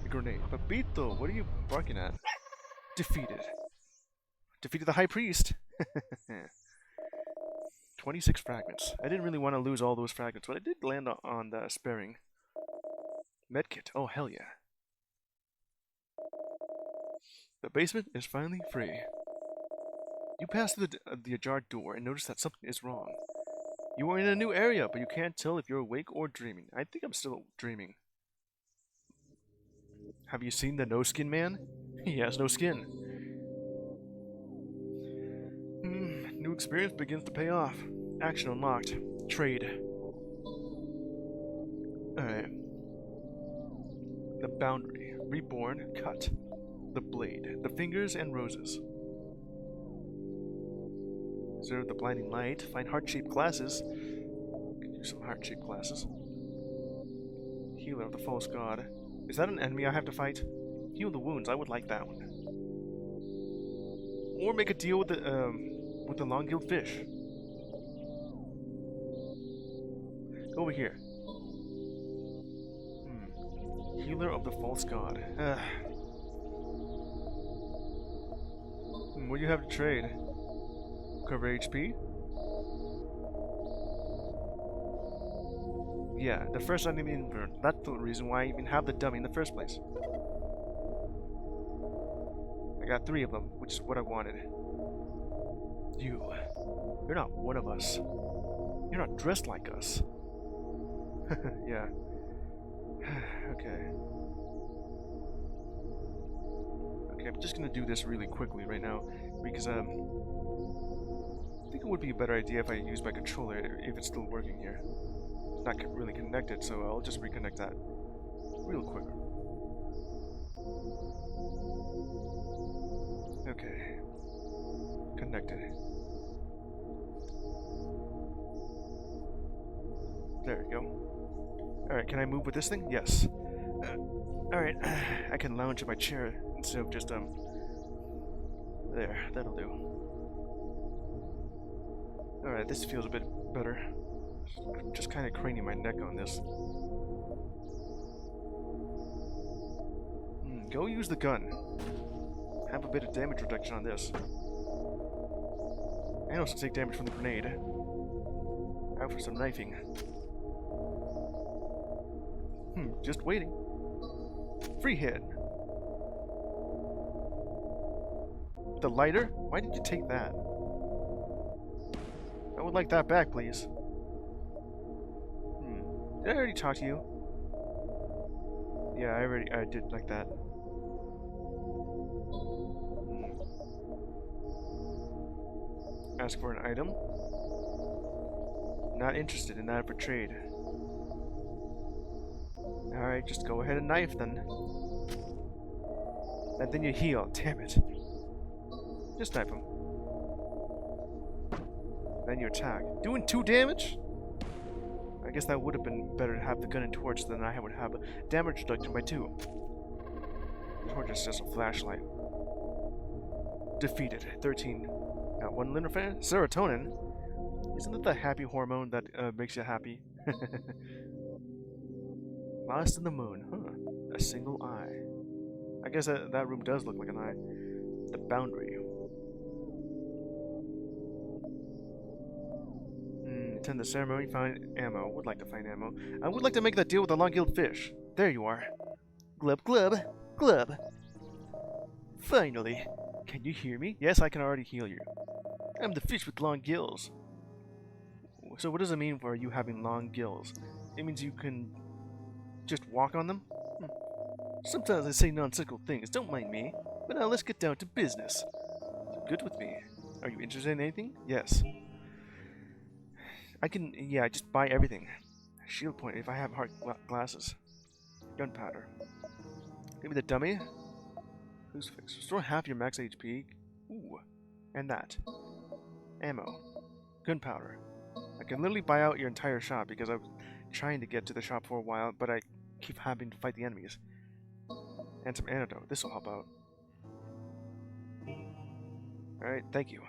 The grenade. Papito, what are you barking at? Defeated. Defeated the High Priest. 26 fragments. I didn't really want to lose all those fragments, but I did land on the sparing. Medkit. Oh, hell yeah. The basement is finally free. You pass through the ajar door and notice that something is wrong. You are in a new area, but you can't tell if you're awake or dreaming. I think I'm still dreaming. Have you seen the no-skin man? He has no skin. New experience begins to pay off. Action unlocked. Trade. Alright. The boundary. Reborn. Cut. The blade. The fingers and roses. Observe the blinding light. Find heart-shaped glasses. Could use some heart-shaped glasses. Healer of the false god. Is that an enemy I have to fight? Heal the wounds. I would like that one. Or make a deal with the long-gilled fish. Go over here. Healer of the false god. What do you have to trade? Cover HP? Yeah, the first enemy invert. That's the reason why I even have the dummy in the first place. I got 3 of them, which is what I wanted. You're not one of us. You're not dressed like us. Yeah. Okay. Okay, I'm just gonna do this really quickly right now, because I think it would be a better idea if I use my controller if it's still working here. It's not really connected, so I'll just reconnect that real quick. Okay. Connected. There we go. Alright, can I move with this thing? Yes. Alright, I can lounge in my chair instead of just, there, that'll do. Alright, this feels a bit better. Just kind of craning my neck on this. Go use the gun. Have a bit of damage reduction on this. And also take damage from the grenade. Out for some knifing. Just waiting. Free hit. The lighter? Why did you take that? I would like that back, please. Did I already talk to you? Yeah, I did like that. Ask for an item. Not interested in that for trade. Alright, just go ahead and knife then. And then you heal. Damn it. Just knife him. Then you attack. Doing 2 damage? I guess that would have been better to have the gun and torch than I would have a damage reduction by 2. The torch is just a flashlight. Defeated. 13. Got 1 linear fan? Serotonin? Isn't it the happy hormone that makes you happy? Lost in the moon. Huh. A single eye. I guess that room does look like an eye. The boundary. Attend the ceremony, find ammo. Would like to find ammo. I would like to make that deal with the long-gilled fish. There you are. Glub, glub, glub. Finally. Can you hear me? Yes, I can already heal you. I'm the fish with long gills. So what does it mean for you having long gills? It means you can just walk on them? Sometimes I say nonsensical things, don't mind me. But now let's get down to business. Good with me. Are you interested in anything? Yes. I can, yeah, just buy everything. Shield point if I have hard glasses. Gunpowder. Maybe the dummy? Crucifix. Restore half your max HP. Ooh. And that. Ammo. Gunpowder. I can literally buy out your entire shop because I'm trying to get to the shop for a while, but I keep having to fight the enemies. And some antidote. This will help out. Alright, thank you.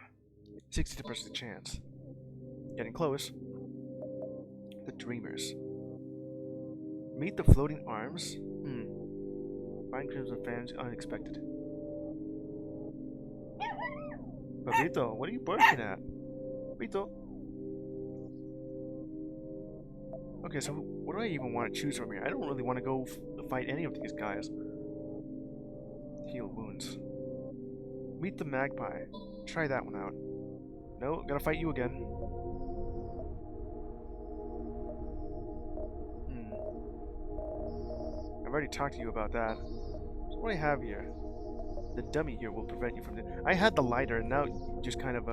60% chance. Getting close. The Dreamers. Meet the Floating Arms. Find Crimson fans unexpected. Papito, what are you barking at? Papito. Okay, so what do I even want to choose from here? I don't really want to go fight any of these guys. Heal wounds. Meet the Magpie. Try that one out. No, gotta fight you again. I've already talked to you about that. So what do I have here? The dummy here will prevent you from... I had the lighter, and now just kind of,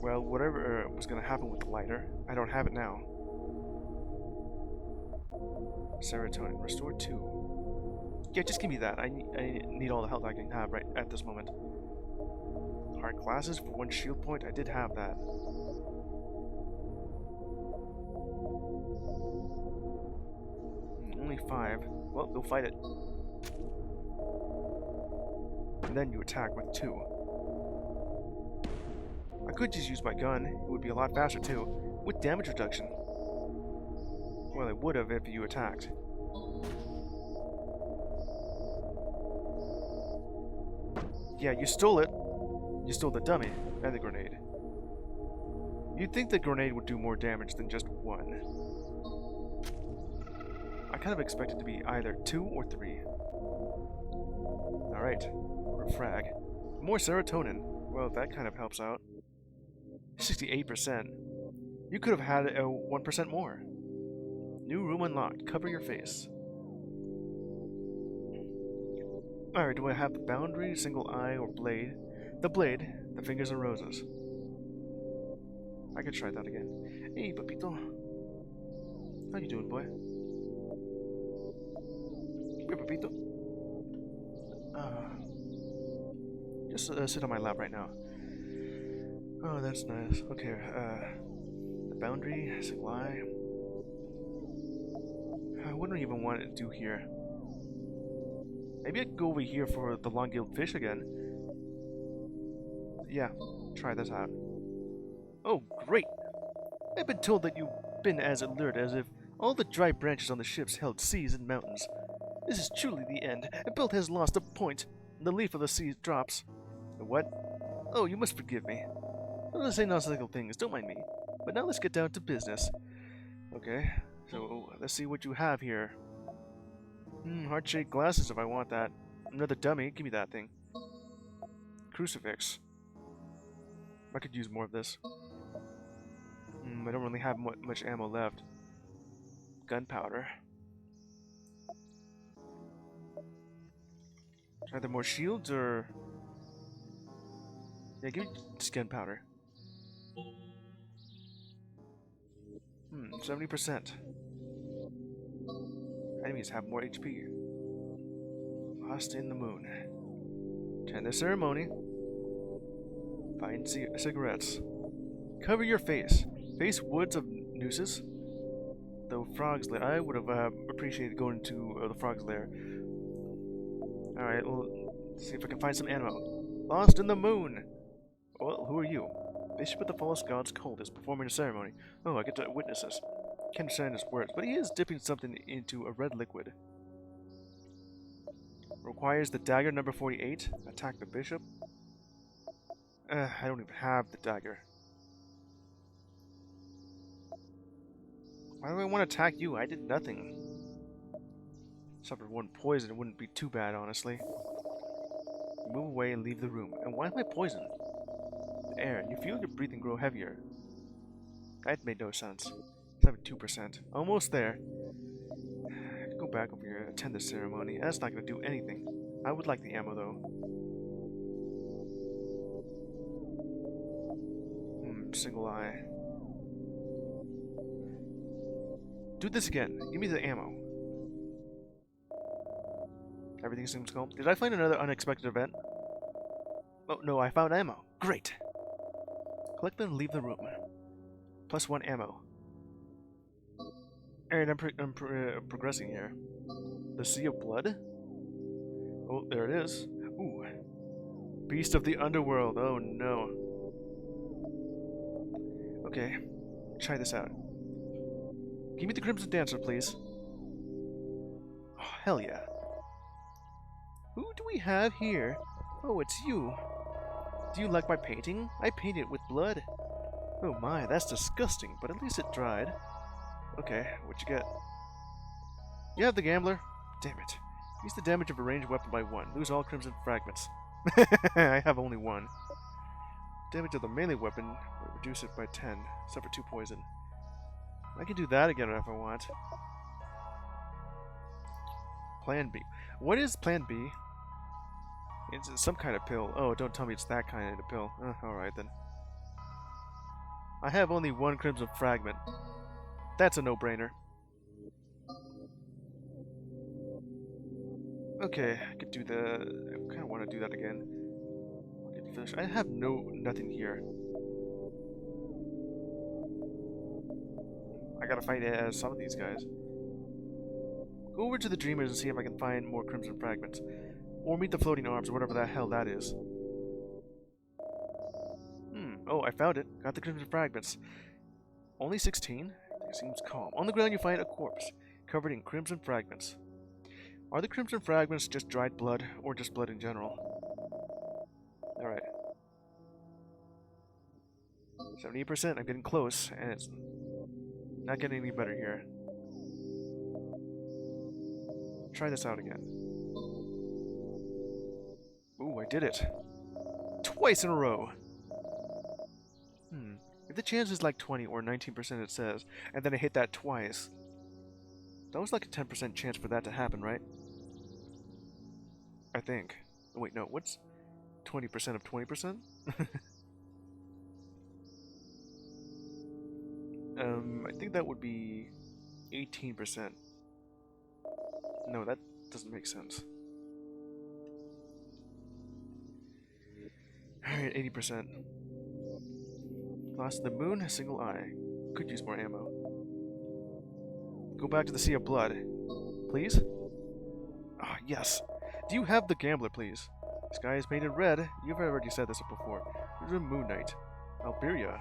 well, whatever was gonna happen with the lighter, I don't have it now. Serotonin. Restore 2. Yeah, just give me that. I need all the health I can have right at this moment. Hard glasses for 1 shield point. I did have that. Only 5. Well, go fight it. And then you attack with 2. I could just use my gun. It would be a lot faster too, with damage reduction. Well, it would have if you attacked. Yeah, you stole it. You stole the dummy and the grenade. You'd think the grenade would do more damage than just 1. I kind of expect it to be either 2 or 3. Alright, refrag. More serotonin. Well, that kind of helps out. 68%. You could have had a 1% more. New room unlocked. Cover your face. Alright, do I have the boundary, single eye, or blade? The blade, the fingers and roses. I could try that again. Hey, Papito. How you doing, boy? Here, Papito. Just sit on my lap right now. Oh, that's nice. Okay, the boundary, single eye. What do I even want to do here? Maybe I could go over here for the long-gilled fish again. Yeah, try this out. Oh, great! I've been told that you've been as alert as if all the dry branches on the ships held seas and mountains. This is truly the end. A boat has lost a point, and the leaf of the sea drops. What? Oh, you must forgive me. I'm gonna say nonsensical things, don't mind me. But now let's get down to business. Okay, so let's see what you have here. Heart-shaped glasses if I want that. Another dummy, give me that thing. Crucifix. I could use more of this. I don't really have much ammo left. Gunpowder. Are there more shields or... Yeah, give me just gunpowder. 70%. Enemies have more HP. Lost in the moon. Attend the ceremony. Find cigarettes. Cover your face. Face woods of nooses. The frog's lair. I would have appreciated going to the frog's lair. Alright, well, let's see if I can find some ammo. Lost in the moon. Well, who are you? Bishop of the False God's cult is performing a ceremony. Oh, I get to witness this. Can't understand his words, but he is dipping something into a red liquid. Requires the dagger number 48. Attack the bishop. I don't even have the dagger. Why do I want to attack you? I did nothing. Suffered 1 poison. It wouldn't be too bad, honestly. Move away and leave the room. And why am I poisoned? The air. You feel your breathing grow heavier. That made no sense. 72%. Almost there. Go back over here and attend the ceremony. That's not going to do anything. I would like the ammo, though. Single eye. Do this again. Give me the ammo. Everything seems calm. Did I find another unexpected event? Oh, no, I found ammo. Great. Collect them and leave the room. +1 ammo. And I'm progressing here. The Sea of Blood? Oh, there it is. Ooh. Beast of the Underworld. Oh, no. Okay, try this out. Give me the Crimson Dancer, please. Oh, hell yeah. Who do we have here? Oh, it's you. Do you like my painting? I painted it with blood. Oh my, that's disgusting, but at least it dried. Okay, what'd you get? You have the Gambler? Damn it. Increase the damage of a ranged weapon by 1. Lose all crimson fragments. I have only 1. Damage of the melee weapon, but reduce it by 10. Suffer 2 poison. I can do that again if I want. Plan B. What is Plan B? It's some kind of pill. Oh, don't tell me it's that kind of pill. Alright then. I have only 1 crimson fragment. That's a no-brainer. Okay, I could do the... I kind of want to do that again. I have nothing here. I gotta fight some of these guys. Go over to the Dreamers and see if I can find more crimson fragments. Or meet the floating arms, or whatever the hell that is. Oh, I found it. Got the crimson fragments. Only 16? It seems calm. On the ground you find a corpse, covered in crimson fragments. Are the crimson fragments just dried blood, or just blood in general? Alright. 78%, I'm getting close, and it's not getting any better here. Try this out again. Ooh, I did it. Twice in a row! If the chance is like 20 or 19% it says, and then I hit that twice, that was like a 10% chance for that to happen, right? I think. Oh, wait, no, what's 20% of 20%? I think that would be 18%. No, that doesn't make sense. Alright, 80%. Glass of the moon, a single eye. Could use more ammo. Go back to the Sea of Blood. Please? Ah, yes. Do you have the Gambler, please? The sky is painted red. You've already said this before. There's a Moon Knight. Alberia.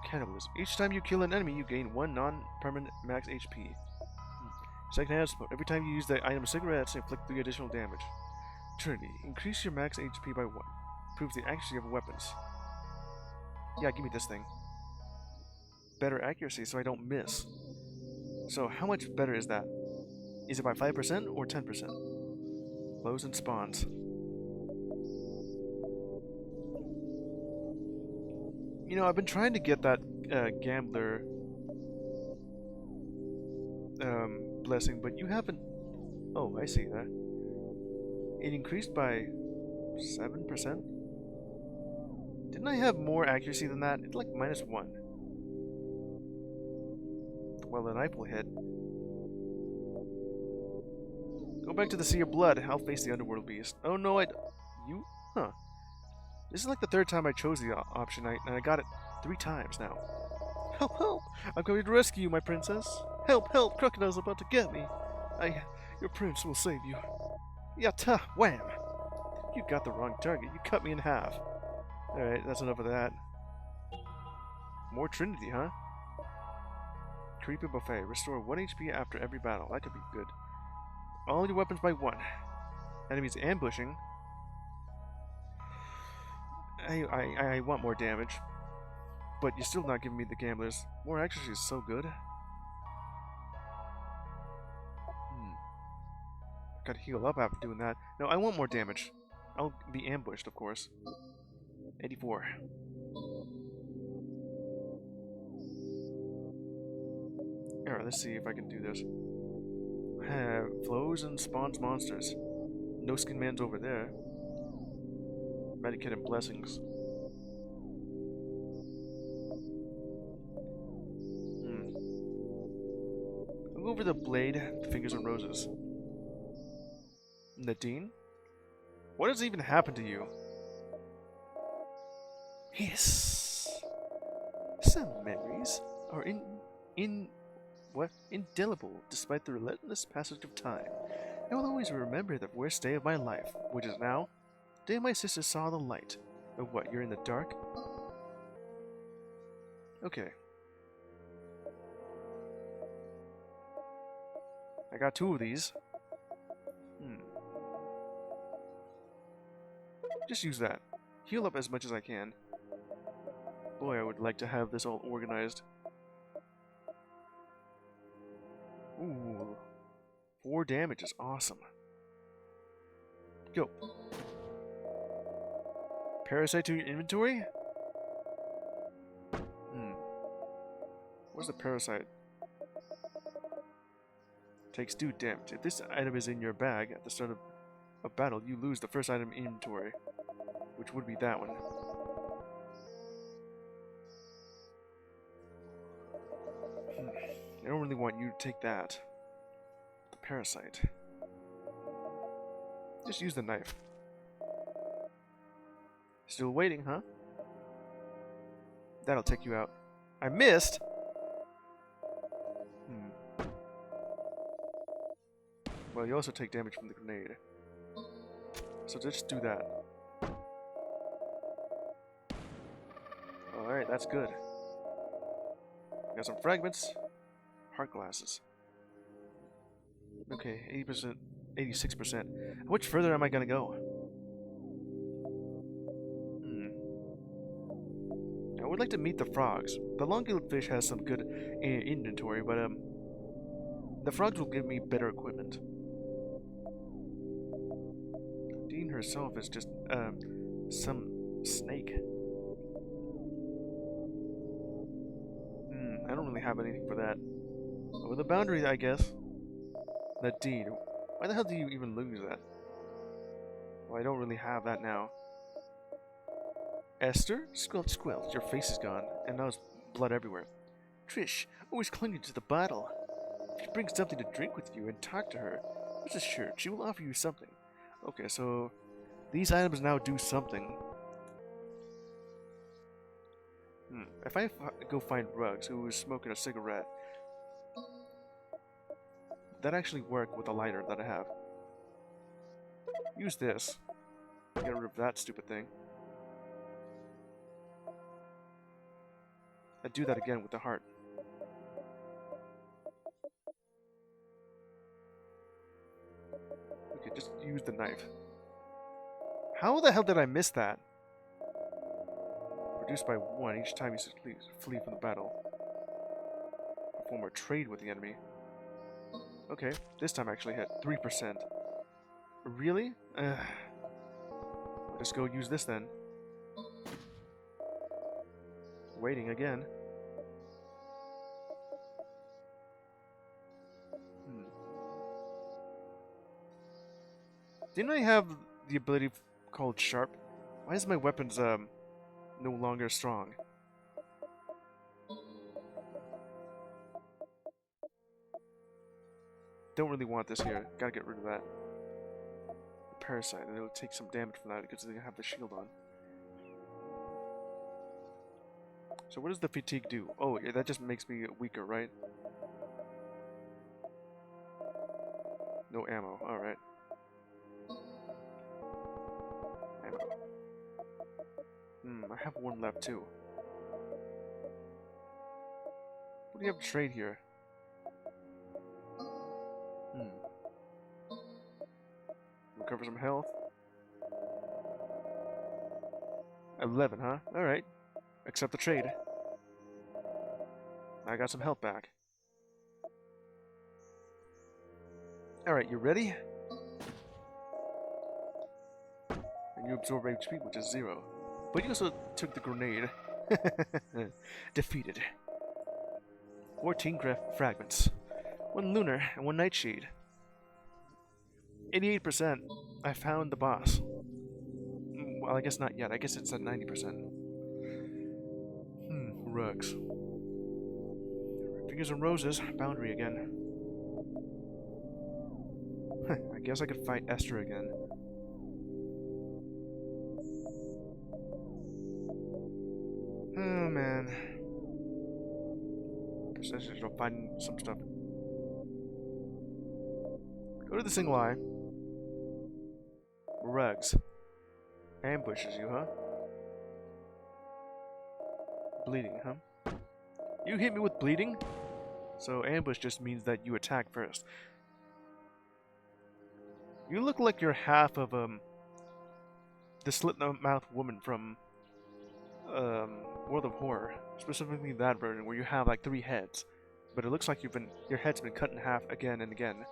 Cannibalism. Each time you kill an enemy, you gain 1 non-permanent max HP. Second-hand smoke. Every time you use the item cigarettes, inflict 3 additional damage. Trinity. Increase your max HP by 1. Improves the accuracy of weapons. Yeah, give me this thing. Better accuracy so I don't miss. So how much better is that? Is it by 5% or 10%? Blows and spawns. You know, I've been trying to get that Gambler blessing, but you haven't... Oh, I see that. It increased by 7%? Didn't I have more accuracy than that? It's like -1. Well, the knife will hit. Go back to the Sea of Blood. I'll face the Underworld Beast. Oh no, You? Huh. This is like the 3rd time I chose the option, and I got it 3 times now. Help, help! I'm coming to rescue you, my princess! Help, help! Crocodile's about to get me! Your prince will save you. Yatta! Wham! You got the wrong target. You cut me in half. Alright, that's enough of that. More Trinity, huh? Creepy Buffet. Restore 1 HP after every battle. That could be good. All your weapons by 1. Enemies ambushing. I want more damage. But you're still not giving me the Gamblers. More accuracy is so good. Gotta heal up after doing that. No, I want more damage. I'll be ambushed, of course. 84. Alright, let's see if I can do this. Flows and spawns monsters. No Skin Man's over there. Medikit and blessings. I'll go over the blade, fingers and roses. Nadine? What has even happened to you? Yes. Some memories are indelible despite the relentless passage of time. I will always remember the worst day of my life, which is now the day my sister saw the light. Oh, what? You're in the dark? Okay. I got 2 of these. Just use that. Heal up as much as I can. Boy, I would like to have this all organized. Ooh. 4 damage is awesome. Go. Parasite to your inventory? Where's the parasite? Takes 2 damage. If this item is in your bag at the start of a battle, you lose the first item in inventory, which would be that one. I don't really want you to take that. The parasite. Just use the knife. Still waiting, huh? That'll take you out. I missed! Well, you also take damage from the grenade. So just do that. Alright, that's good. Got some fragments. Heart glasses. Okay, 80%, 86%. How much further am I gonna go? I would like to meet the frogs. The long-gilled fish has some good inventory, but the frogs will give me better equipment. Dean herself is just some snake. I don't really have anything for that. Over the boundary, I guess. That deed. Why the hell do you even lose that? Well, I don't really have that now. Esther? Squelch, squelch. Your face is gone, and now there's blood everywhere. Trish, always clinging to the bottle. If you bring something to drink with you and talk to her, rest assured she will offer you something. Okay, so these items now do something. If I go find Rugs, who is smoking a cigarette, that actually work with a lighter that I have. Use this. Get rid of that stupid thing. I do that again with the heart. Okay, just use the knife. How the hell did I miss that? Reduced by 1 each time you flee from the battle. Perform a trade with the enemy. Okay, this time I actually hit 3%. Really? I'll just go use this then. Waiting again. Didn't I have the ability called Sharp? Why is my weapons no longer strong? Don't really want this here. Gotta get rid of that. The parasite, and it'll take some damage from that because they have the shield on. So what does the fatigue do? Oh, yeah, that just makes me weaker, right? No ammo. Alright. Ammo. I have 1 left too. What do you have to trade here? Recover some health. 11, huh? Alright. Accept the trade. I got some health back. Alright, you ready? And you absorb HP, which is 0. But you also took the grenade. Defeated. 14 fragments. 1 lunar and 1 nightshade. 88%. I found the boss. Well, I guess not yet. I guess it's at 90%. Rugs. Fingers and roses. Boundary again. I guess I could fight Esther again. Oh, man. Guess I should go find some stuff. Go to the single eye. Rugs. Ambushes you, huh? Bleeding, huh? You hit me with bleeding? So ambush just means that you attack first. You look like you're half of the slit-mouth woman from World of Horror, specifically that version where you have like 3 heads, but it looks like your head's been cut in half again and again,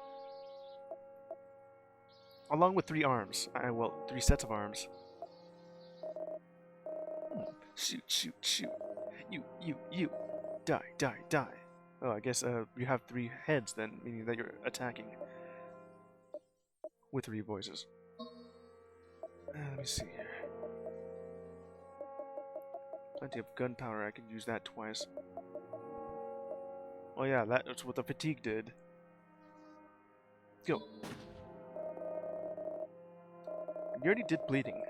along with 3 arms. Well, 3 sets of arms. Shoot, shoot, shoot! You! Die, die, die! Oh, I guess you have 3 heads then, meaning that you're attacking with 3 voices. Let me see here. Plenty of gunpowder, I can use that twice. Oh yeah, that's what the fatigue did. Go. You already did bleeding.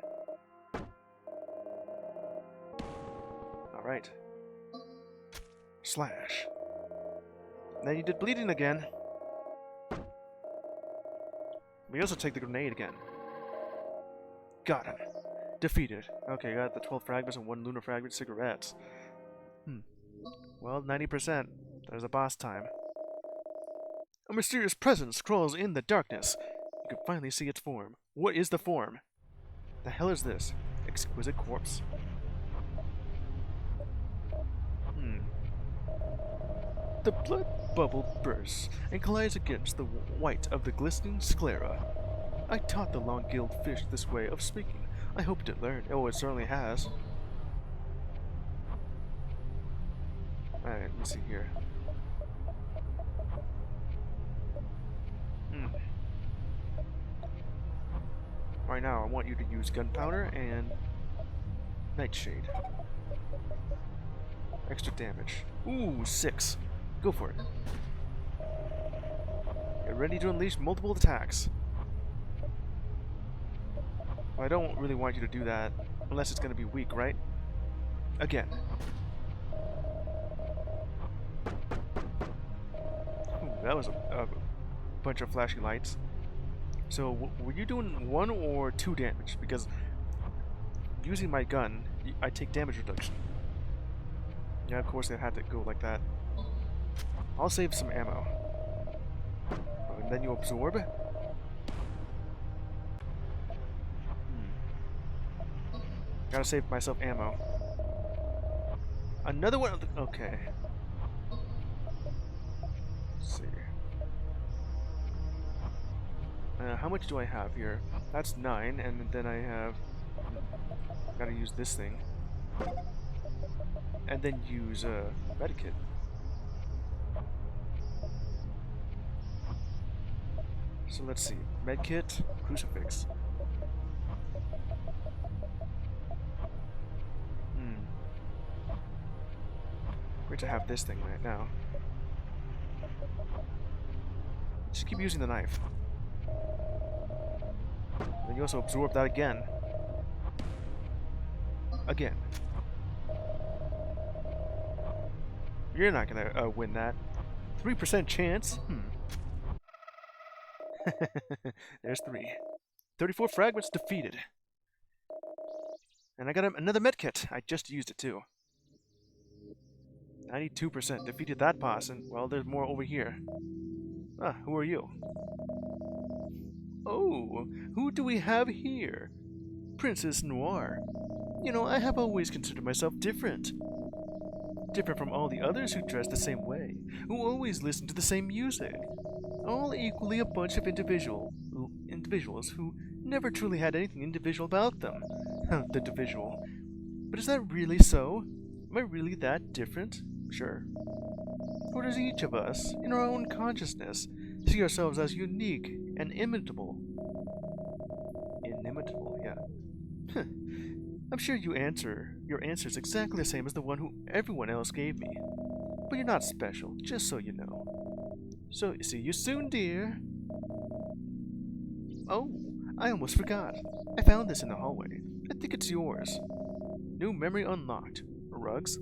Alright. Slash. Then you did bleeding again. We also take the grenade again. Got him. Defeated. Okay, got the 12 fragments and 1 lunar fragment cigarettes. Well, 90%. There's a boss time. A mysterious presence crawls in the darkness. You can finally see its form. What is the form? The hell is this? Exquisite corpse. The blood bubble bursts and collides against the white of the glistening sclera. I taught the long-gilled fish this way of speaking. I hoped it learned. Oh, it certainly has. Alright, let me see here. Right now, I want you to use gunpowder and nightshade. Extra damage. Ooh, 6. Go for it. Get ready to unleash multiple attacks. Well, I don't really want you to do that unless it's going to be weak, right? Again. Ooh, that was a bunch of flashing lights. So, were you doing 1 or 2 damage? Because using my gun, I take damage reduction. Yeah, of course it had to go like that. I'll save some ammo. And then you absorb. Gotta save myself ammo. Another one of the... Okay. Let's see. How much do I have here? That's 9, and then I have... Gotta use this thing. And then use medikit. So let's see. Medkit, crucifix. Great to have this thing right now. Just keep using the knife. Then you also absorb that again. Again. You're not gonna win that. 3% chance? There's 3. 34 fragments defeated. And I got another medkit. I just used it too. 92% defeated that boss, and well, there's more over here. Ah, who are you? Oh, who do we have here? Princess Noire. You know, I have always considered myself different. Different from all the others who dress the same way, who always listen to the same music. All equally a bunch of individuals who never truly had anything individual about them. The individual. But is that really so? Am I really that different? Sure. Or does each of us, in our own consciousness, see ourselves as unique and inimitable? Inimitable, yeah. I'm sure your answer is exactly the same as the one who everyone else gave me. But you're not special, just so you know. So, see you soon, dear. Oh, I almost forgot. I found this in the hallway. I think it's yours. New memory unlocked. Rugs?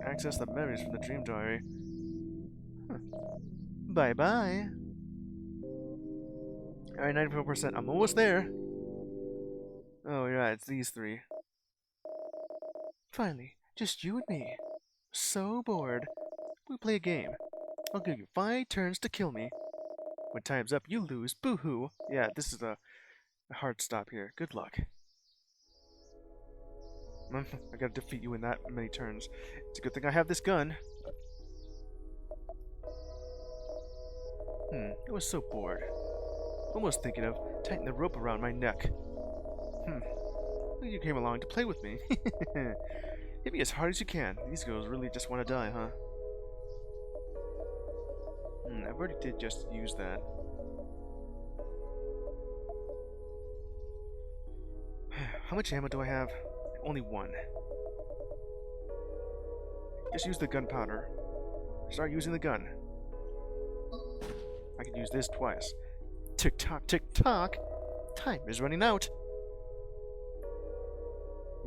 Access the memories from the dream diary. Bye-bye. Alright, 94%. I'm almost there. Oh, yeah, it's these 3. Finally, just you and me. So bored. We play a game. I'll give you 5 turns to kill me. When time's up, you lose. Boo-hoo. Yeah, this is a hard stop here. Good luck. I gotta defeat you in that many turns. It's a good thing I have this gun. I was so bored. Almost thinking of tightening the rope around my neck. You came along to play with me. Hit me as hard as you can. These girls really just want to die, huh? I already did just use that. How much ammo do I have? Only 1. Just use the gunpowder. Start using the gun. I can use this twice. Tick tock, tick tock. Time is running out.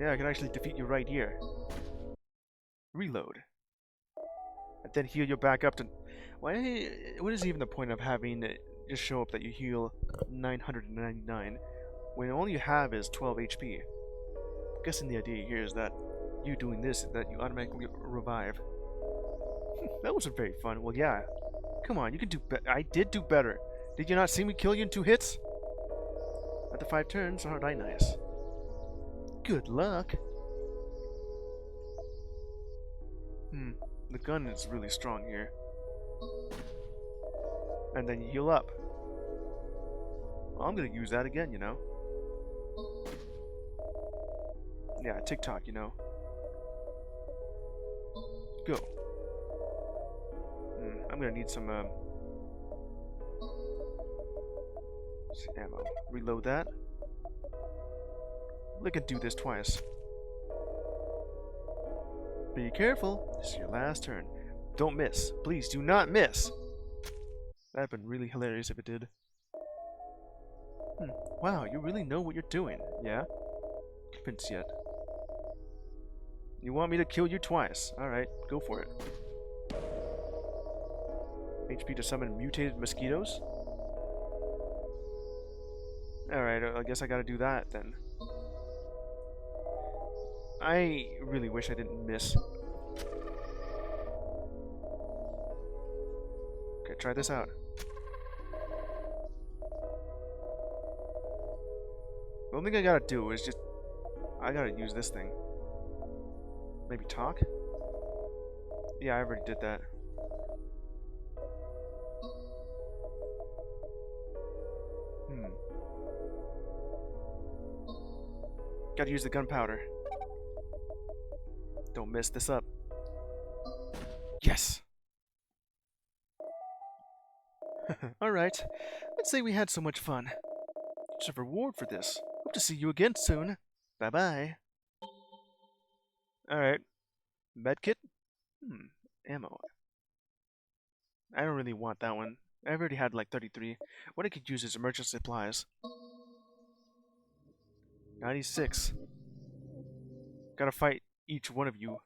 Yeah, I can actually defeat you right here. Reload. And then heal you back up to... What is even the point of having it just show up that you heal 999 when all you have is 12 HP? I'm guessing the idea here is that you doing this is that you automatically revive. That wasn't very fun. Well, yeah. Come on, you can do better. I did do better. Did you not see me kill you in 2 hits? After 5 turns, aren't I nice? Good luck. The gun is really strong here. And then you heal up. Well, I'm gonna use that again, you know. Yeah, TikTok, you know. Go. I'm gonna need some ammo. Reload that. I can do this twice. Be careful. This is your last turn. Don't miss. Please do not miss. That'd been really hilarious if it did. Wow, you really know what you're doing. Yeah? Convinced yet. You want me to kill you twice. Alright, go for it. HP to summon mutated mosquitoes? Alright, I guess I gotta do that then. I really wish I didn't miss. Okay, try this out. The only thing I gotta do is just... I gotta use this thing. Maybe talk? Yeah, I already did that. Gotta use the gunpowder. Don't mess this up. Yes! Alright, let's say we had so much fun. There's a reward for this. Hope to see you again soon. Bye-bye. Alright. Medkit? Ammo. I don't really want that one. I already had like 33. What I could use is emergency supplies. 96. Gotta fight each one of you.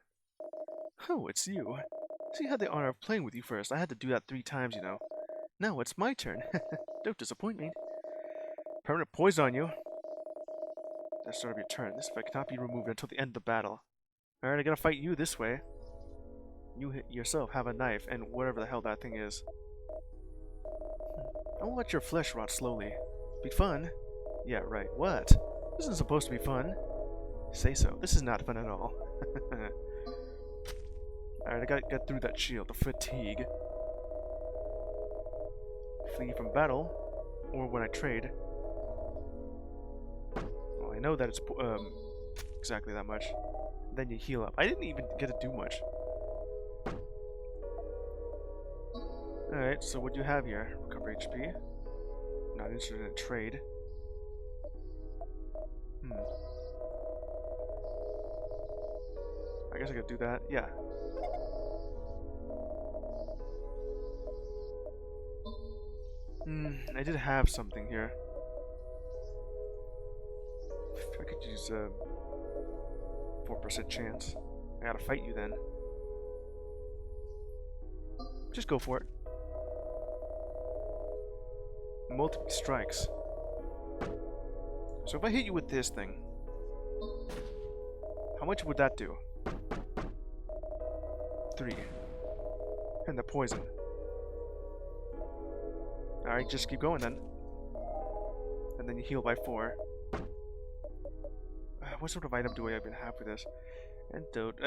Oh, it's you. See, I had the honor of playing with you first. I had to do that 3 times, you know. Now it's my turn. Don't disappoint me. Permanent poison on you. That's start of your turn. This effect cannot be removed until the end of the battle. Alright, I gotta fight you this way. You yourself have a knife and whatever the hell that thing is. I'll let your flesh rot slowly. Be fun. Yeah, right. What? This isn't supposed to be fun. Say so. This is not fun at all. Alright, I gotta get through that shield. The fatigue. Flee from battle. Or when I trade. Well, I know that it's exactly that much. Then you heal up. I didn't even get to do much. Alright, so what do you have here? Recover HP. Not interested in a trade. I guess I could do that. Yeah. I did have something here. I could use a 4% chance. I gotta fight you then. Just go for it. Multiple strikes. So if I hit you with this thing, how much would that do? 3. And the poison. Alright, just keep going then. And then you heal by 4. What sort of item do I even have for this? Antidote.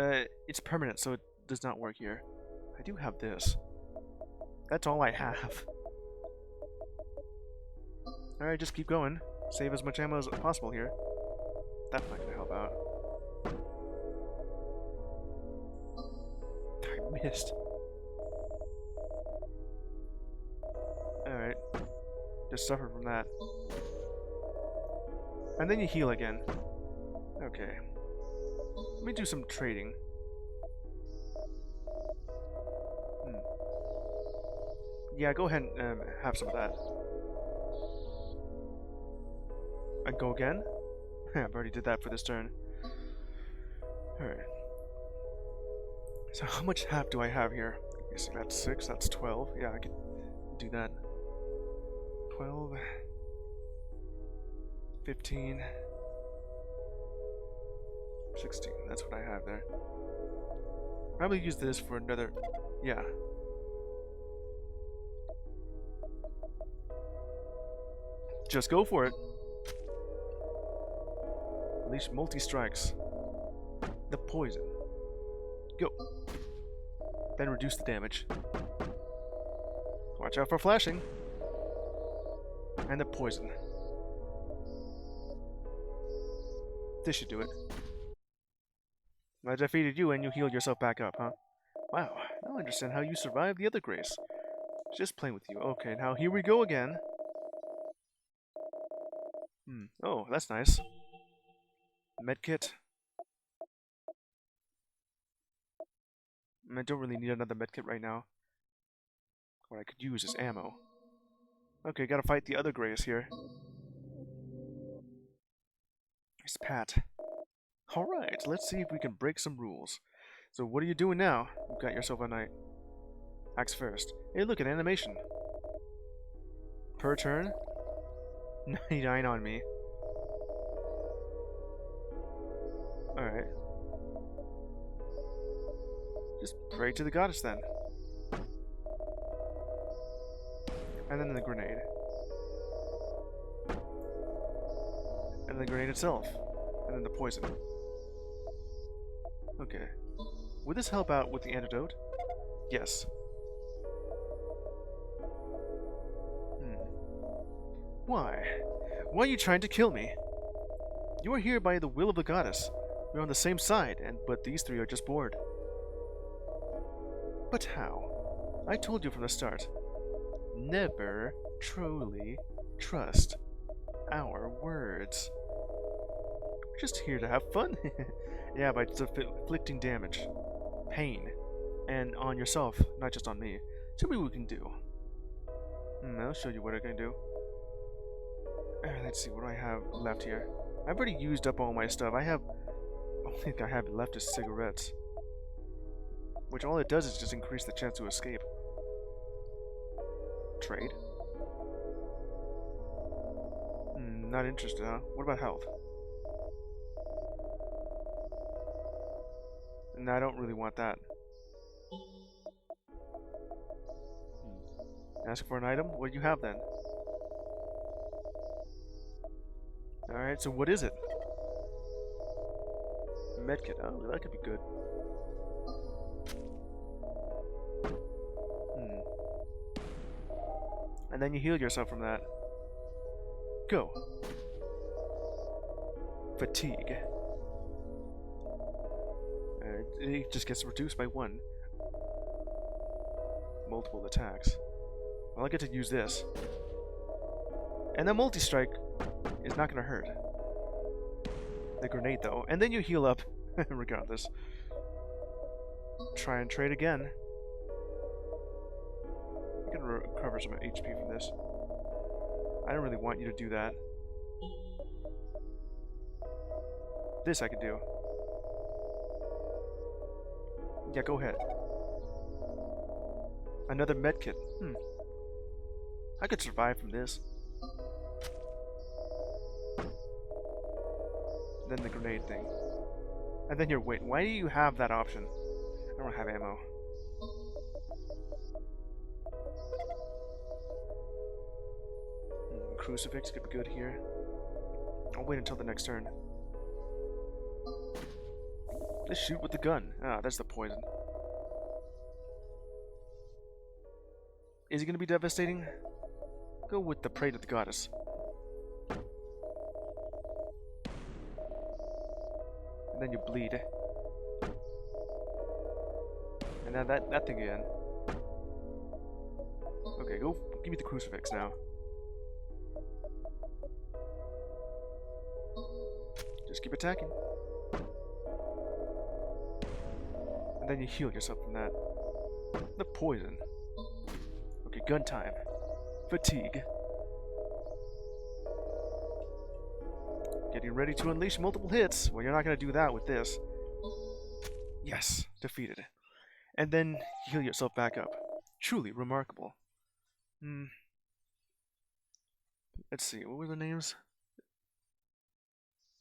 It's permanent, so it does not work here. I do have this. That's all I have. Alright, just keep going. Save as much ammo as possible here. That's not gonna help out. I missed. Alright. Just suffer from that. And then you heal again. Okay. Let me do some trading. Yeah, go ahead and have some of that. And go again? I've already did that for this turn. Alright. So how much half do I have here? Let me see, that's 6, that's 12. Yeah, I can do that. 12, 15, 16. That's what I have there. Probably use this for another... Yeah. Just go for it. Unleash multi-strikes. The poison. Go. Then reduce the damage. Watch out for flashing. And the poison. This should do it. I defeated you and you healed yourself back up, huh? Wow, now I understand how you survived the other Grace. Just playing with you. Okay, now here we go again. Oh, that's nice. Medkit. I don't really need another medkit right now. What I could use is ammo. Okay, gotta fight the other Grace here. It's Pat. Alright, let's see if we can break some rules. So what are you doing now? You've got yourself a knight. Axe first. Hey, look, an animation. Per turn? 99 on me. Alright. Just pray to the goddess then. And then the grenade. And the grenade itself. And then the poison. Okay. Would this help out with the antidote? Yes. Why? Why are you trying to kill me? You are here by the will of the goddess. We're on the same side, but these three are just bored. But how? I told you from the start. Never truly trust our words. We're just here to have fun. Yeah, by inflicting damage, pain, and on yourself, not just on me. Show me what we can do. I'll show you what I can do. Let's see, what do I have left here? I've already used up all my stuff. Only thing I have left is cigarettes. Which all it does is just increase the chance to escape. Trade? Not interested, huh? What about health? No, I don't really want that. Ask for an item? What do you have then? Alright, so what is it? Medkit. Oh, that could be good. And then you heal yourself from that. Go. Fatigue. It just gets reduced by 1. Multiple attacks. Well, I get to use this. And the multi-strike is not going to hurt. The grenade, though. And then you heal up, regardless. Try and trade again. You can recover some HP from this. I don't really want you to do that. This I could do. Yeah, go ahead. Another medkit. I could survive from this. Then the grenade thing. And then you're waiting. Why do you have that option? I don't have ammo. Crucifix could be good here. I'll wait until the next turn. Let's shoot with the gun. Ah, that's the poison. Is he going to be devastating? Go with the Pray to the Goddess. And then you bleed. And now that thing again. Okay, go give me the Crucifix now. Just keep attacking. And then you heal yourself from that. The poison. Okay, gun time. Fatigue. Getting ready to unleash multiple hits. Well, you're not going to do that with this. Yes, defeated. And then heal yourself back up. Truly remarkable. Let's see, what were the names?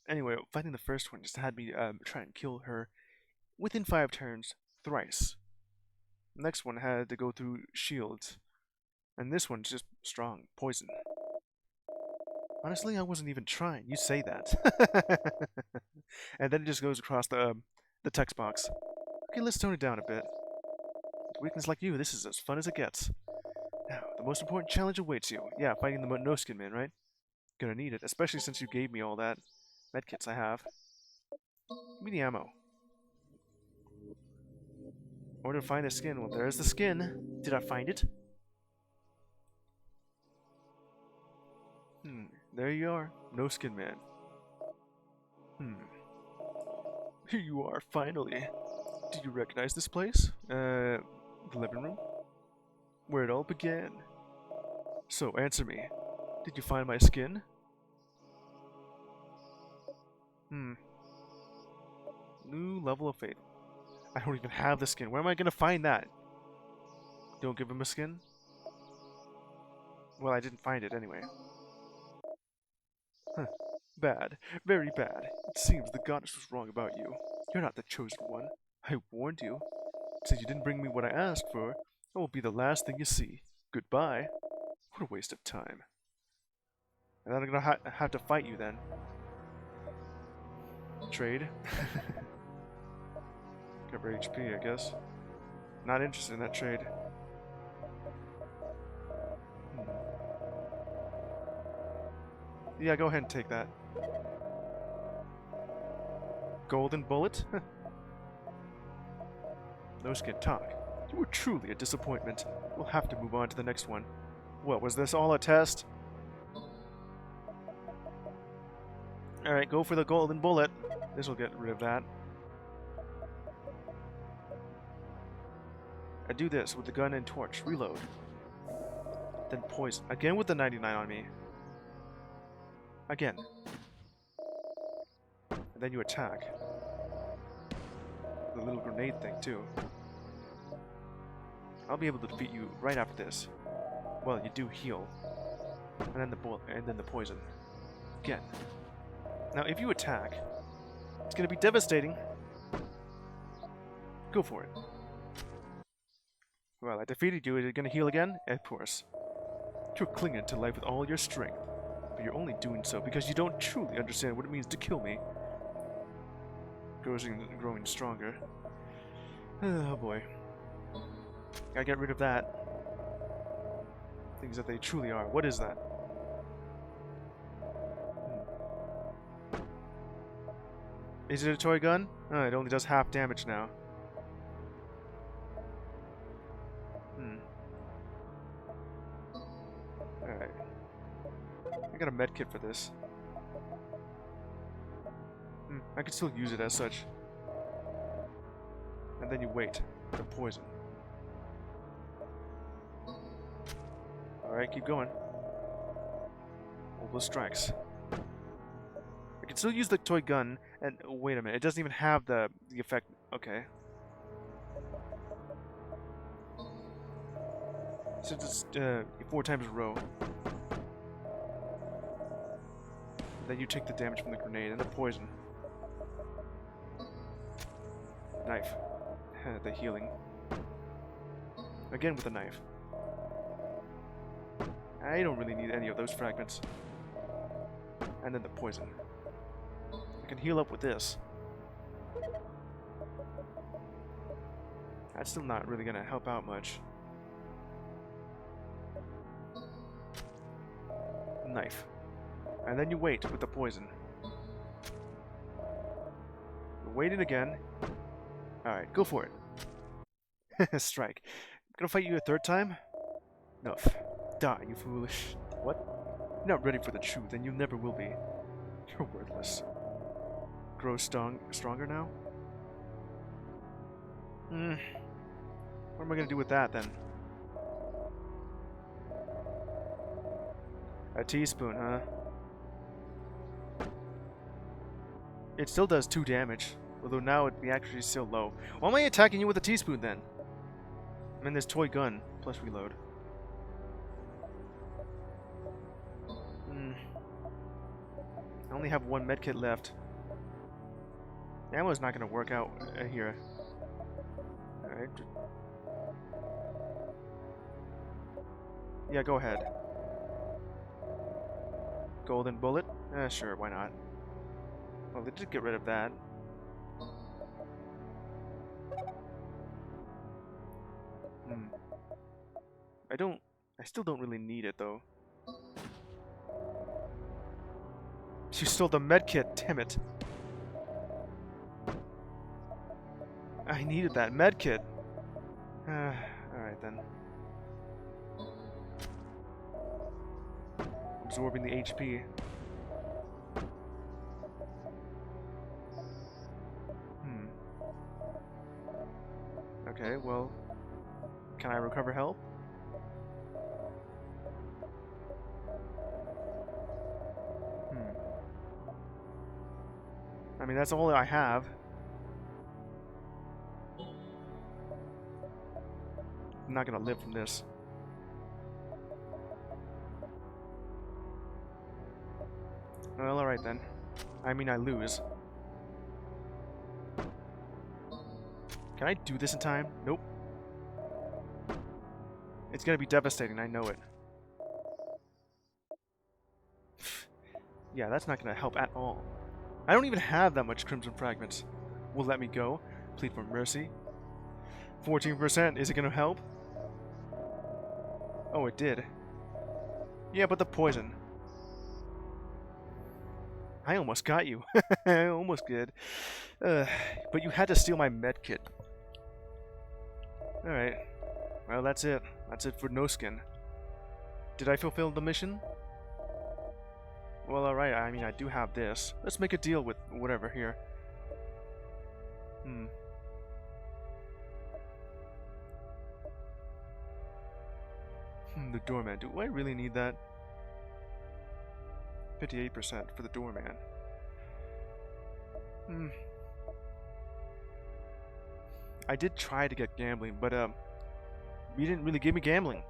Anyway, fighting the first one just had me try and kill her within 5 turns, thrice. The next one had to go through shields. And this one's just strong, poison. Honestly, I wasn't even trying. You say that. And then it just goes across the text box. Okay, let's tone it down a bit. With weakness like you, this is as fun as it gets. Now, the most important challenge awaits you. Yeah, fighting the no-skin man, right? Gonna need it, especially since you gave me all that medkits I have. Give me the ammo. Order to find the skin. Well, there's the skin. Did I find it? There you are. No skin man. Here you are, finally. Do you recognize this place? The living room? Where it all began. So, answer me. Did you find my skin? New level of faith. I don't even have the skin. Where am I gonna find that? Don't give him a skin? Well, I didn't find it anyway. Bad. Very bad. It seems the goddess was wrong about you. You're not the chosen one. I warned you. Since you didn't bring me what I asked for, that will be the last thing you see. Goodbye. What a waste of time. And then I'm gonna have to fight you then. Trade. Cover HP, I guess. Not interested in that trade. Yeah, go ahead and take that. Golden bullet? No skin talk. You were truly a disappointment. We'll have to move on to the next one. What, was this all a test? Alright, go for the golden bullet. This will get rid of that. I do this with the gun and torch. Reload. Then poison. Again with the 99 on me. Again. And then you attack. The little grenade thing, too. I'll be able to defeat you right after this. Well, you do heal. And then the bullet, and then the poison. Again. Now, if you attack, it's going to be devastating. Go for it. Well, I defeated you. Is it going to heal again? Of course. You're clinging to life with all your strength. But you're only doing so because you don't truly understand what it means to kill me. Growing stronger. Oh boy. Gotta get rid of that. Things that they truly are. What is that? Is it a toy gun? Oh, it only does half damage now. Alright. I got a medkit for this. I could still use it as such. And then you wait. The poison. Alright, keep going. All those strikes. I can still use the toy gun, and wait a minute, it doesn't even have the effect. Okay. So it's 4 times in a row. Then you take the damage from the grenade and the poison. Knife. The healing. Again with the knife. I don't really need any of those fragments. And then the poison. I can heal up with this. That's still not really gonna help out much. Knife. And then you wait with the poison. Wait it again. Alright, go for it. Strike. Gonna fight you a third time? No. Die, you foolish. What? You're not ready for the truth, and you never will be. You're worthless. Grow stronger now? What am I gonna do with that, then? A teaspoon, huh? It still does 2 damage, although now the accuracy is still low. Why am I attacking you with a teaspoon, then? I mean, there's toy gun, plus reload. I only have 1 medkit left. Ammo's not gonna work out here. Alright. Yeah, go ahead. Golden bullet? Sure, why not? Well, they did get rid of that. I still don't really need it, though. You stole the medkit, damn it. I needed that medkit. Alright then. Absorbing the HP. Okay, well, can I recover health? I mean, that's all I have. I'm not gonna live from this. Well, alright then. I mean, I lose. Can I do this in time? Nope. It's gonna be devastating, I know it. Yeah, that's not gonna help at all. I don't even have that much Crimson Fragments. Will let me go? Plead for mercy? 14%, is it gonna help? Oh, it did. Yeah, but the poison. I almost got you. I almost did. But you had to steal my medkit. Alright. Well, that's it. That's it for No Skin. Did I fulfill the mission? Well, alright. I mean, I do have this. Let's make a deal with whatever here. The doorman. Do I really need that? 58% for the doorman. I did try to get gambling, but you didn't really give me gambling.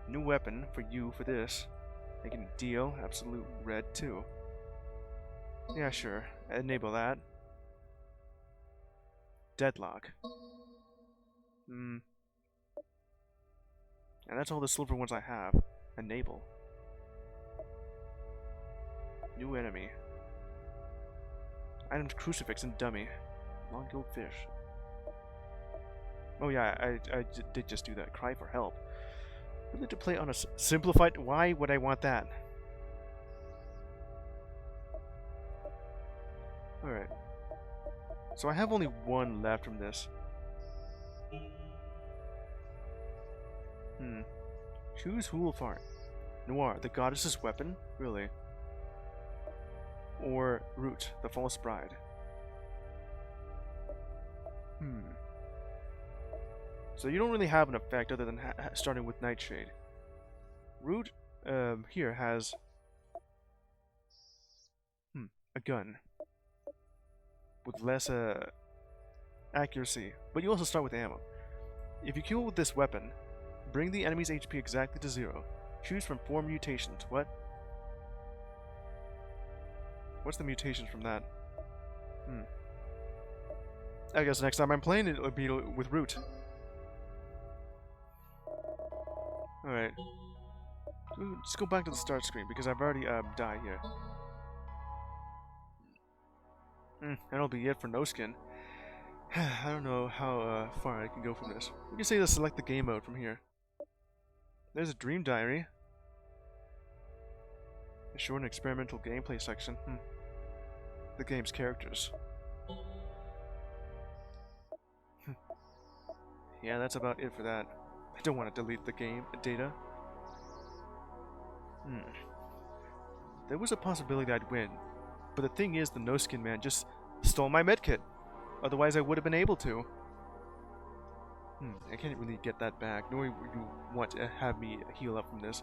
New weapon for you for this. Making a deal. Absolute red too. Yeah, sure. Enable that. Deadlock. And that's all the silver ones I have. Enable. New enemy. Items crucifix and dummy. Long-gilled fish. Oh yeah, I did just do that. Cry for help. Really to play on a simplified... Why would I want that? Alright. So I have only 1 left from this. Choose who will fight. Noir, the goddess's weapon? Really? Or Root, the false bride? So you don't really have an effect other than starting with Nightshade. Root, here has... a gun. With less, accuracy. But you also start with ammo. If you kill with this weapon, bring the enemy's HP exactly to 0. Choose from 4 mutations. What? What's the mutations from that? I guess next time I'm playing it would be with Root. Alright. Let's go back to the start screen because I've already died here. That'll be it for No Skin. I don't know how far I can go from this. We can say to select the game mode from here. There's a Dream Diary. A short and experimental gameplay section. The game's characters. Yeah, that's about it for that. I don't want to delete the game data. There was a possibility I'd win, but the thing is the No Skin man just stole my medkit. Otherwise I would have been able to. I can't really get that back, nor would you want to have me heal up from this.